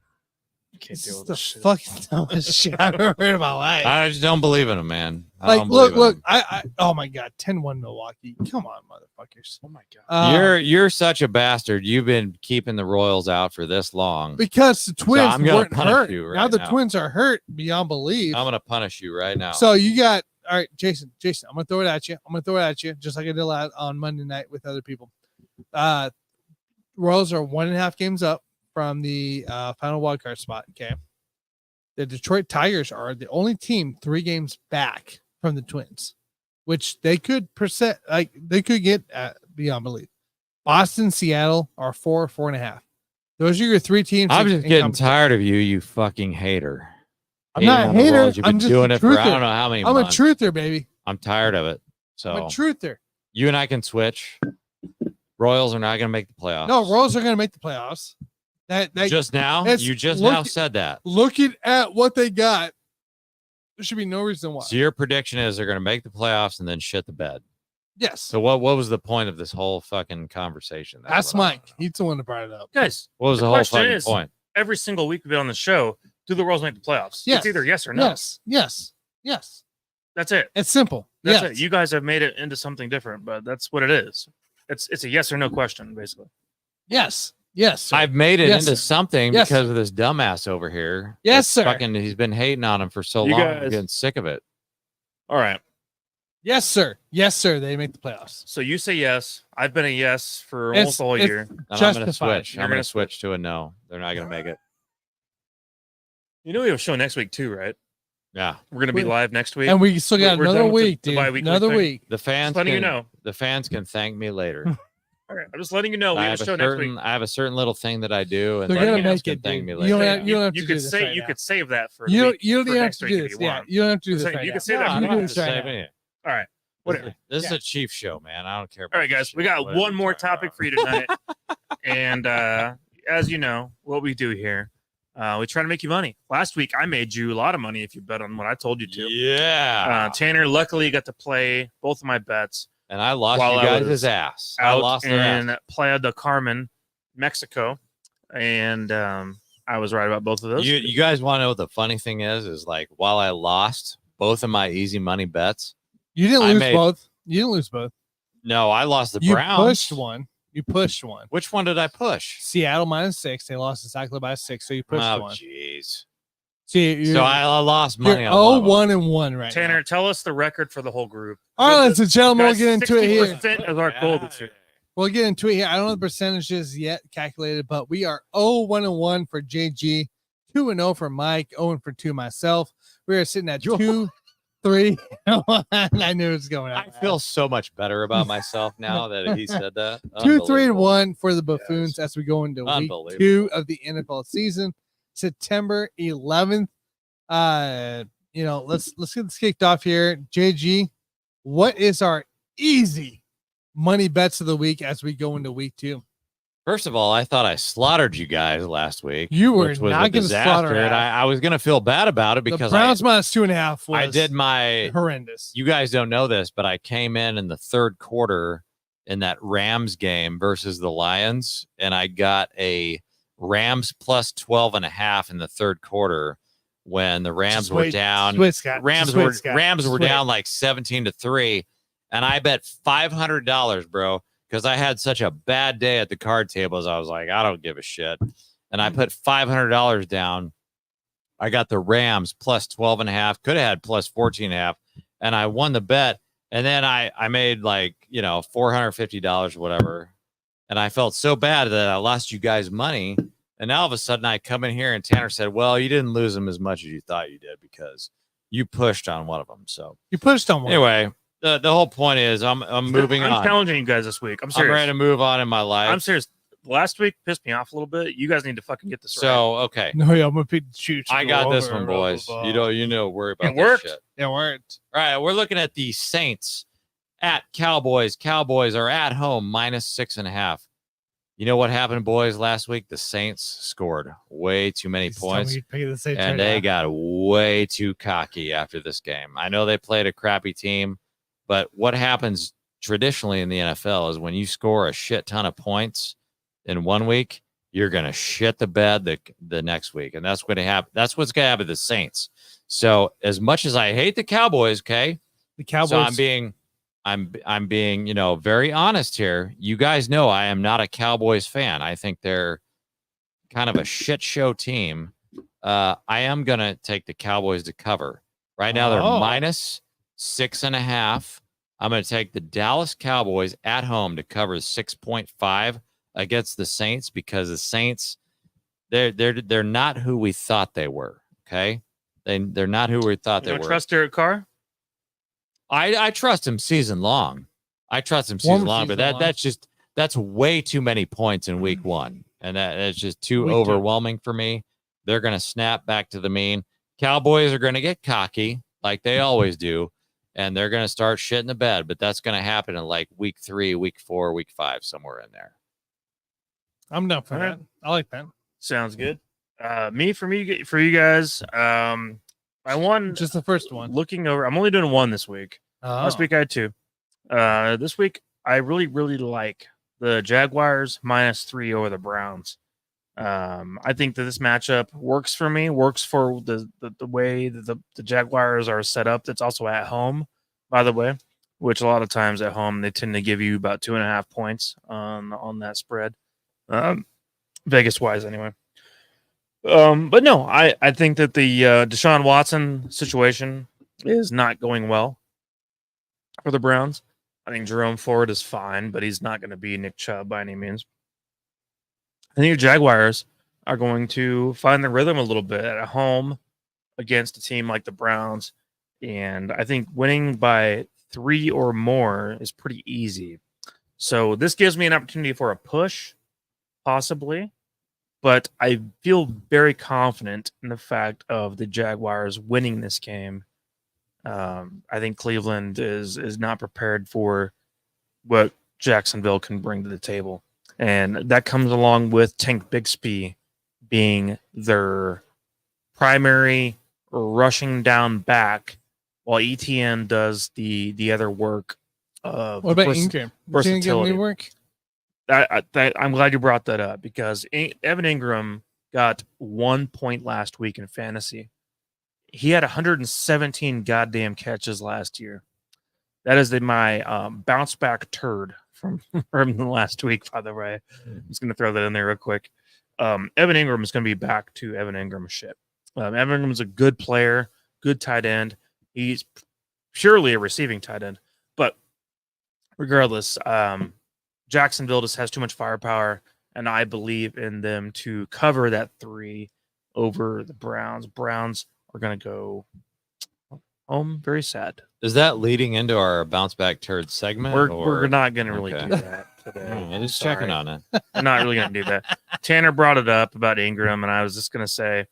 You can't deal with the this shit. Fucking dumbest shit I've ever heard in my life. I just don't believe in them, man. Look. I oh my God, 10-1 Milwaukee. Come on, motherfuckers. Oh my God. You're such a bastard. You've been keeping the Royals out for this long because the Twins weren't hurt. Now the Twins are hurt beyond belief. I'm gonna punish you right now. So you got all right, Jason. I'm gonna throw it at you. Just like I did on Monday night with other people. Royals are 1.5 games up from the final wildcard spot. Okay. the Detroit Tigers are the only team 3 games back from the Twins, which they could get beyond belief. Boston, Seattle are 4.5. Those are your 3 teams. I'm just getting tired of you, you fucking hater. I'm not a hater. I'm just doing it for I don't know how many months. I'm a truther, baby. I'm tired of it. So I'm a truther. You and I can switch. Royals are not going to make the playoffs. No, Royals are going to make the playoffs. That just now? You just now said that. Looking at what they got, there should be no reason why. So your prediction is they're going to make the playoffs and then shit the bed. Yes. So what was the point of this whole fucking conversation? That's Mike. He's the one that brought it up. Guys, what was the whole fucking point? Every single week we've been on the show, do the Royals make the playoffs? Yes. It's either yes or no. Yes. That's it. It's simple. That's it. You guys have made it into something different, but that's what it is. It's a yes or no question, basically. Yes. Sir. I've made it into something because of this dumbass over here. Yes, sir. He's been hating on him for so long. I'm getting sick of it. All right. Yes, sir. They make the playoffs. So you say yes. I've been a yes for almost all year. And I'm going to switch. I'm going to switch to a no. They're not going to make it. You know we have a show next week too, right? Yeah. We're going to be live next week. And we still got another week, dude. Another week. The fans The fans can thank me later. All right. I'm just letting you know we have a show next week. I have a certain little thing that I do, and they're going to make it. Thank me later. You could save that for you don't have to do this. Yeah, you don't have to do this. You can say that. All right. Whatever. This is a Chiefs show, man. I don't care about all right, guys. We got one more topic for you tonight. And as you know, what we do here, we try to make you money. Last week, I made you a lot of money if you bet on what I told you to. Yeah. Tanner, luckily, got to play both of my bets. And I lost you guys' ass. I lost in Playa del Carmen, Mexico. And I was right about both of those. You guys want to know what the funny thing is like while I lost both of my easy money bets, you didn't lose both. You didn't lose both. No, I lost the Browns. You pushed one. Which one did I push? Seattle -6. They lost to Cycler by 6, so you pushed one. Oh, jeez. So I lost money on 1-1 right Tanner, now. tell us the record for the whole group. All right, ladies and gentlemen, we'll get into it here. 60% of our goal this year. We'll get into it here. I don't know the percentages yet calculated, but we are 0-1-1 for JG, 2-0 for Mike, 0-2 myself. We are sitting at 2-3. I knew it was going on. I feel so much better about myself now that he said that. 2-3-1 for the Buffoons as we go into week 2 of the NFL season, September 11th. Let's get this kicked off here. JG, what is our easy money bets of the week as we go into week 2? First of all, I thought I slaughtered you guys last week. You were not going to slaughter it. I was going to feel bad about it because the Browns -2.5 was I did my horrendous. You guys don't know this, but I came in the third quarter in that Rams game versus the Lions, and I got a Rams +12.5 in the third quarter when the Rams were down. Rams were down like 17-3, and I bet $500, bro. Because I had such a bad day at the card tables, I was like, I don't give a shit. And I put $500 down. I got the Rams +12.5, could have had +14.5, and I won the bet. And then I made $450 or whatever. And I felt so bad that I lost you guys money. And now all of a sudden I come in here and Tanner said, well, you didn't lose them as much as you thought you did because you pushed on one of them. So you pushed on one. Anyway. The whole point is I'm moving on. I'm challenging you guys this week. I'm serious. I'm ready to move on in my life. I'm serious. Last week pissed me off a little bit. You guys need to fucking get this right. So, okay. No, yeah, I'm going to shoot. I got this one, boys. You know, worry about this shit. It worked. All right, we're looking at the Saints at Cowboys. Cowboys are at home -6.5. You know what happened, boys, last week? The Saints scored way too many points, and they got way too cocky after this game. I know they played a crappy team, but what happens traditionally in the NFL is when you score a shit ton of points in 1 week, you're going to shit the bed the next week. And that's going to happen. That's what's going to happen to the Saints. So as much as I hate the Cowboys, okay, the Cowboys. So I'm being, very honest here. You guys know I am not a Cowboys fan. I think they're kind of a shit show team. I am going to take the Cowboys to cover. Right now they're -6.5. I'm going to take the Dallas Cowboys at home to cover 6.5 against the Saints because the Saints, they're not who we thought they were. Okay, they're not who we thought they were. Trust Derek Carr? I trust him season long. But that's way too many points in week 1, and that's just too overwhelming for me. They're going to snap back to the mean. Cowboys are going to get cocky like they always do, and they're going to start shitting the bed, but that's going to happen in like week 3, week 4, week 5, somewhere in there. I'm down for that. I like that. Sounds good. For you guys, I won just the first one. Looking over, I'm only doing 1 this week. Last week I had 2. This week I really, really like the Jaguars -3 over the Browns. I think that this matchup works for me, works for the way that the Jaguars are set up. That's also at home, by the way, which a lot of times at home, they tend to give you about 2.5 points on that spread. Vegas wise anyway. But no, I think that the Deshaun Watson situation is not going well for the Browns. I think Jerome Ford is fine, but he's not going to be Nick Chubb by any means. I think the Jaguars are going to find the rhythm a little bit at home against a team like the Browns. And I think winning by 3 or more is pretty easy. So this gives me an opportunity for a push, possibly. But I feel very confident in the fact of the Jaguars winning this game. I think Cleveland is not prepared for what Jacksonville can bring to the table. And that comes along with Tank Bigsby being their primary rushing down back while ETN does the other work. What about Ingram? Versatility. Work? I'm glad you brought that up because Evan Ingram got 1 point last week in fantasy. He had 117 goddamn catches last year. That is my bounce back turd from the last week, by the way. I'm just going to throw that in there real quick. Evan Ingram is going to be back to Evan Ingram shit. Evan Ingram is a good player, good tight end. He's purely a receiving tight end. But regardless, Jacksonville just has too much firepower, and I believe in them to cover that 3 over the Browns. Browns are going to go home very sad. Is that leading into our bounce back turd segment? We're not going to really do that today. I'm just checking on it. I'm not really going to do that. Tanner brought it up about Ingram, and I was just going to say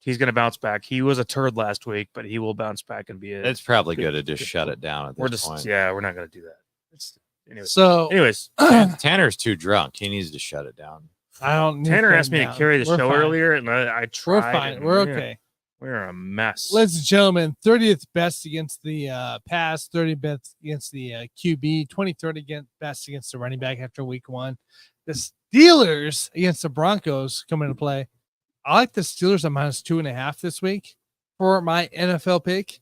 he's going to bounce back. He was a turd last week, but he will bounce back and be a. It's probably good to just shut it down at this point. Yeah, we're not going to do that. Anyways, Tanner's too drunk. He needs to shut it down. I don't. Tanner asked me to carry the show earlier, and I tried. We're fine. We're okay. We're a mess. Ladies and gentlemen, 30th best against the pass, 30th best against the QB, 23rd best against the running back after week 1. The Steelers against the Broncos come into play. I like the Steelers at -2.5 this week for my NFL pick.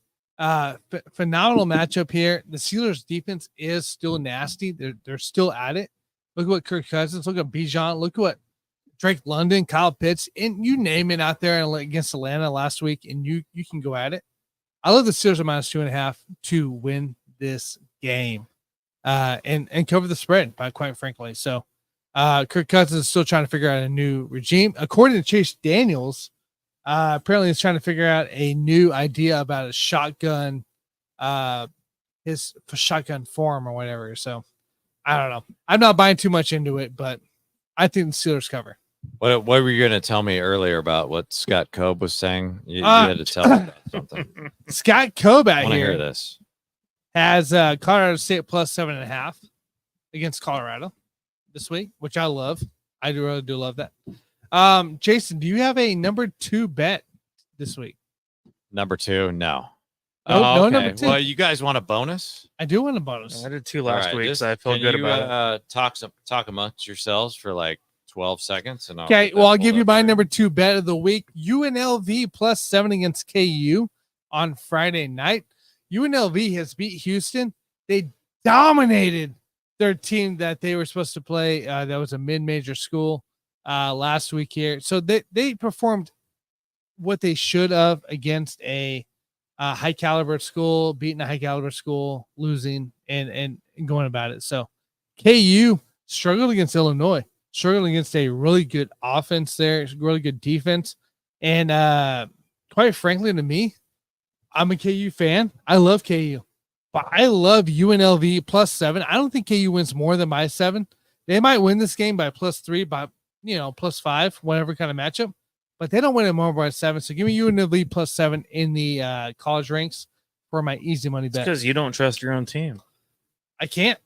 Phenomenal matchup here. The Steelers defense is still nasty. They're still at it. Look at what Kirk Cousins, look at Bijan, look at what Drake London, Kyle Pitts, and you name it out there against Atlanta last week, and you can go at it. I love the Steelers at -2.5 to win this game and cover the spread, quite frankly. So Kirk Cousins is still trying to figure out a new regime. According to Chase Daniels, apparently he's trying to figure out a new idea about his shotgun form or whatever. So I don't know. I'm not buying too much into it, but I think the Steelers cover. What were you going to tell me earlier about what Scott Cobe was saying? You had to tell me about something. Scott Cobe out here hear this. has Colorado State +7.5 against Colorado this week, which I love. I really do love that. Jason, do you have a number 2 bet this week? Number 2? No. No, number 2. Well, you guys want a bonus? I do want a bonus. I did 2 last week, so I feel good about it. Talk amongst yourselves for like 12 seconds. And I'll give you my number 2 bet of the week. UNLV +7 against KU on Friday night. UNLV has beat Houston. They dominated their team that they were supposed to play. That was a mid-major school last week here. So they performed what they should have against a high caliber school, beating a high caliber school, losing and going about it. So KU struggled against Illinois, struggled against a really good offense there, really good defense. And quite frankly, to me, I'm a KU fan. I love KU, but I love UNLV +7. I don't think KU wins more than -7. They might win this game by +3, by +5, whatever kind of matchup, but they don't win it more by 7. So give me UNLV +7 in the college ranks for my easy money bet. Because you don't trust your own team. I can't.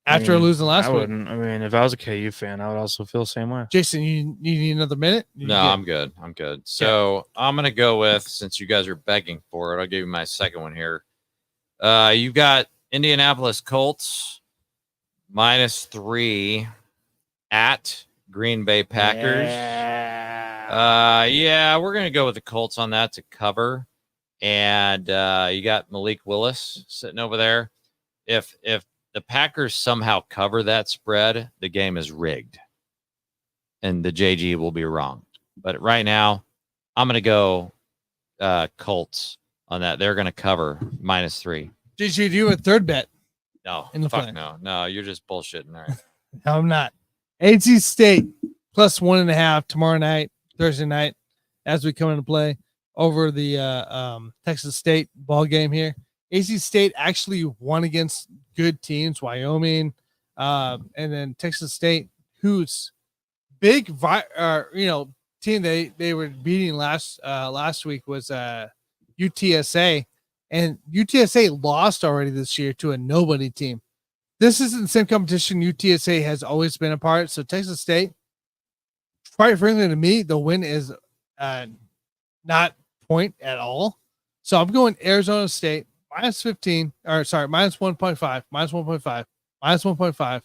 After losing last week. I mean, if I was a KU fan, I would also feel the same way. Jason, you need another minute? No, I'm good. I'm good. So I'm going to go with, since you guys are begging for it, I'll give you my second one here. You got Indianapolis Colts -3 at Green Bay Packers. Yeah, we're going to go with the Colts on that to cover. And you got Malik Willis sitting over there. If the Packers somehow cover that spread, the game is rigged. And the JG will be wrong. But right now, I'm going to go Colts on that. They're going to cover -3. Did you do a third bet? No. In the fuck flag. no, you're just bullshitting. All right. No, I'm not. NC State +1.5 tomorrow night, Thursday night, as we come into play over the Texas State ball game here. NC State actually won against good teams, Wyoming, and then Texas State, who's big, team they were beating last week was UTSA, and UTSA lost already this year to a nobody team. This isn't the same competition UTSA has always been a part. So Texas State, quite frankly, to me, the win is not point at all. So I'm going Arizona State -1.5, -1.5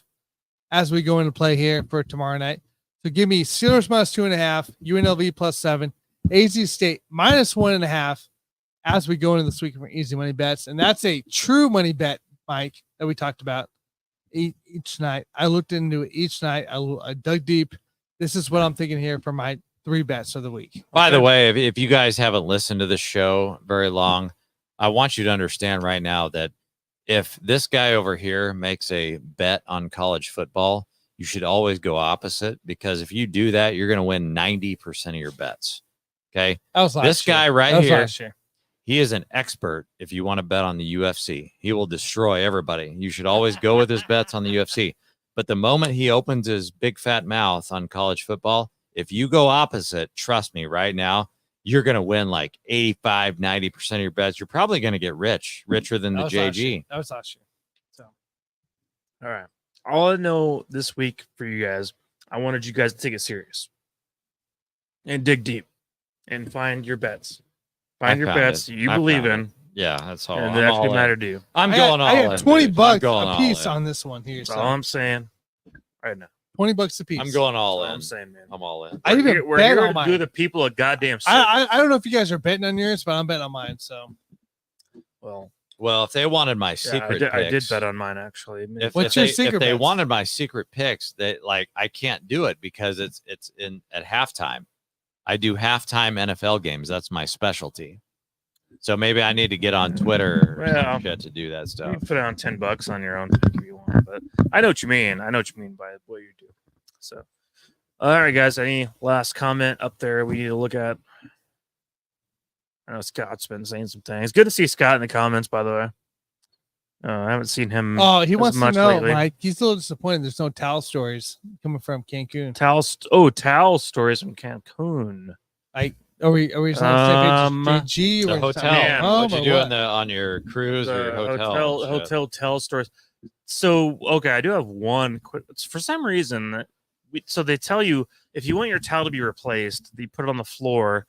as we go into play here for tomorrow night. So give me Steelers -2.5, UNLV +7, AZ State -1.5 as we go into this week for easy money bets. And that's a true money bet, Mike, that we talked about each night. I looked into it each night. I dug deep. This is what I'm thinking here for my 3 bets of the week. By the way, if you guys haven't listened to this show very long, I want you to understand right now that if this guy over here makes a bet on college football, you should always go opposite, because if you do that, you're going to win 90% of your bets. Okay. This guy right here, he is an expert. If you want to bet on the UFC, he will destroy everybody. You should always go with his bets on the UFC. But the moment he opens his big fat mouth on college football, if you go opposite, trust me right now, you're going to win like 85, 90% of your bets. You're probably going to get richer than the JG. That was last year. So, all right. All I know this week for you guys, I wanted you guys to take it serious and dig deep and find your bets. Find your bets you believe in. Yeah, that's all. And that actually matter to you. I'm going all in. I got $20 a piece on this one here. That's all I'm saying right now. $20 a piece. I'm going all in. I'm saying, man. I'm all in. We're here to do the people a goddamn service. I don't know if you guys are betting on yours, but I'm betting on mine. So, well, if they wanted my secret picks, I did bet on mine actually. What's your secret? If they wanted my secret picks, I can't do it because it's at halftime. I do halftime NFL games. That's my specialty. So maybe I need to get on Twitter or some shit to do that stuff. You can put down $10 on your own pick if you want, but I know what you mean. I know what you mean by what you do. So, all right, guys. Any last comment up there we need to look at? I know Scott's been saying some things. Good to see Scott in the comments, by the way. I haven't seen him. Oh, he wants to know, lately. Mike. He's a little disappointed. There's no towel stories coming from Cancun. Towel stories from Cancun. Are we JG or hotel? What you doing on your cruise or your hotel? Hotel stories. So okay, I do have one quick. For some reason, so they tell you if you want your towel to be replaced, you put it on the floor.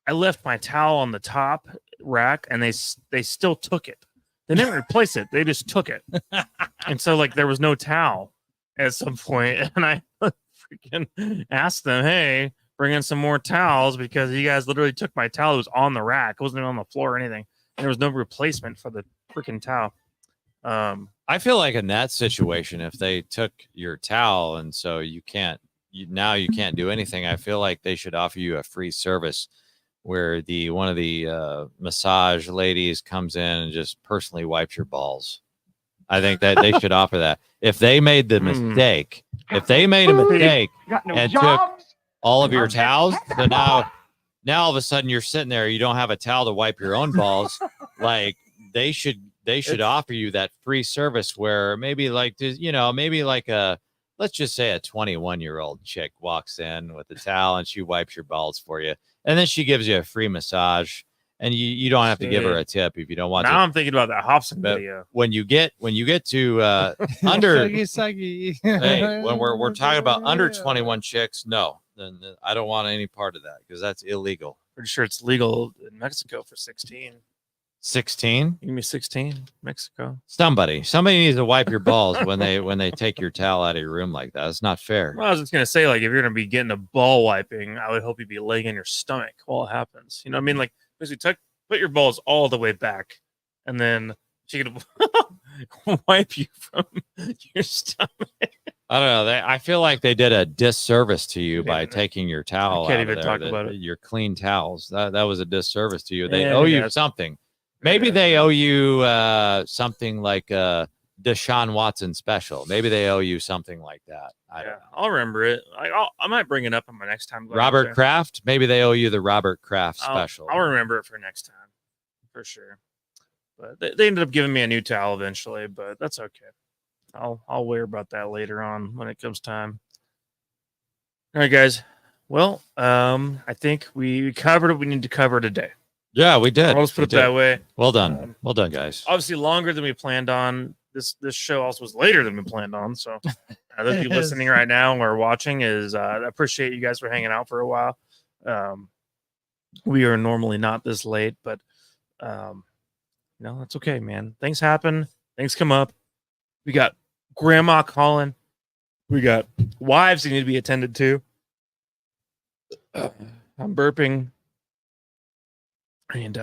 I left my towel on the top rack, and they still took it. They didn't replace it; they just took it. And so, there was no towel at some point, and I freaking asked them, "Hey, bring in some more towels because you guys literally took my towel. It was on the rack. It wasn't even on the floor or anything. And there was no replacement for the freaking towel." I feel like in that situation, if they took your towel and so you can't do anything, I feel like they should offer you a free service where one of the massage ladies comes in and just personally wipes your balls. I think that they should offer that. If they made the mistake, and took all of your towels, so now all of a sudden you're sitting there, you don't have a towel to wipe your own balls. Like they should offer you that free service where maybe like let's just say a 21-year-old chick walks in with a towel and she wipes your balls for you, and then she gives you a free massage, and you don't have to give her a tip if you don't want to. Now I'm thinking about that Hobson video. When you get to under Saggy. hey, when we're talking about under 21 chicks, no, then I don't want any part of that because that's illegal. Pretty sure it's legal in Mexico for 16. 16? Give me 16, Mexico. Somebody needs to wipe your balls when they take your towel out of your room like that. It's not fair. Well, I was just gonna say, like, if you're gonna be getting a ball wiping, I would hope you'd be laying in your stomach while it happens. You know what I mean? Like, basically, put your balls all the way back, and then she could wipe you from your stomach. I don't know. I feel like they did a disservice to you by taking your towel. I can't out even of talk there, about it. Your clean towels. That was a disservice to you. They Yeah, owe you something. Maybe they owe you something like a Deshaun Watson special. Maybe they owe you something like that. I don't know. I'll remember it. Like, I might bring it up on my next time. Robert Kraft. Maybe they owe you the Robert Kraft special. I'll remember it for next time, for sure. But they ended up giving me a new towel eventually, but that's okay. I'll worry about that later on when it comes time. All right, guys. Well, I think we covered what we need to cover today. Yeah, we did. Let's put it that way. Well done. Well done, guys. Obviously, longer than we planned on. This show also was later than we planned on. So, those of you listening right now or watching I appreciate you guys for hanging out for a while. We are normally not this late, but that's okay, man. Things happen. Things come up. We got grandma calling. We got wives that need to be attended to. I'm burping. And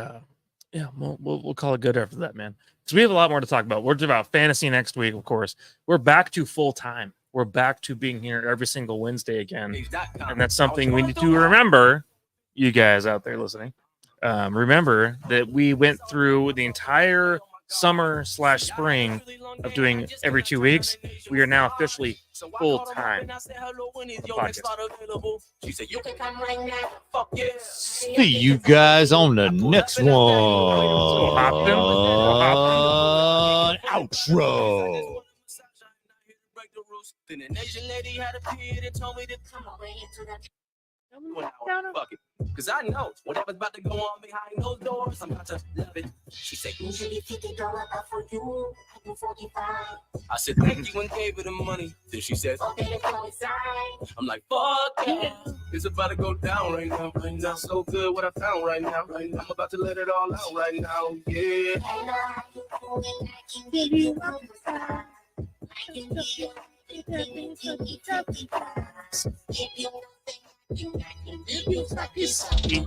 we'll call it good after that, man. Because we have a lot more to talk about. We're talking about fantasy next week, of course. We're back to full time. We're back to being here every single Wednesday again, and that's something we need to remember. You guys out there listening, remember that we went through the entire summer/spring of doing every 2 weeks. We are now officially full time. See you guys on the next one. Outro. Fuck it. Cause I know whatever's about to go on behind those doors, I'm about to love it. She said, usually $50 for you, I do 45. I said, thank you and gave her the money. Then she said, okay, let's go inside. I'm like, fuck yeah. It's about to go down right now. Right now, so good what I found right now. Right now, I'm about to let it all out right now. Yeah. I know how you doing. I can give you a massage. I can give you if you don't think you can give you sucky.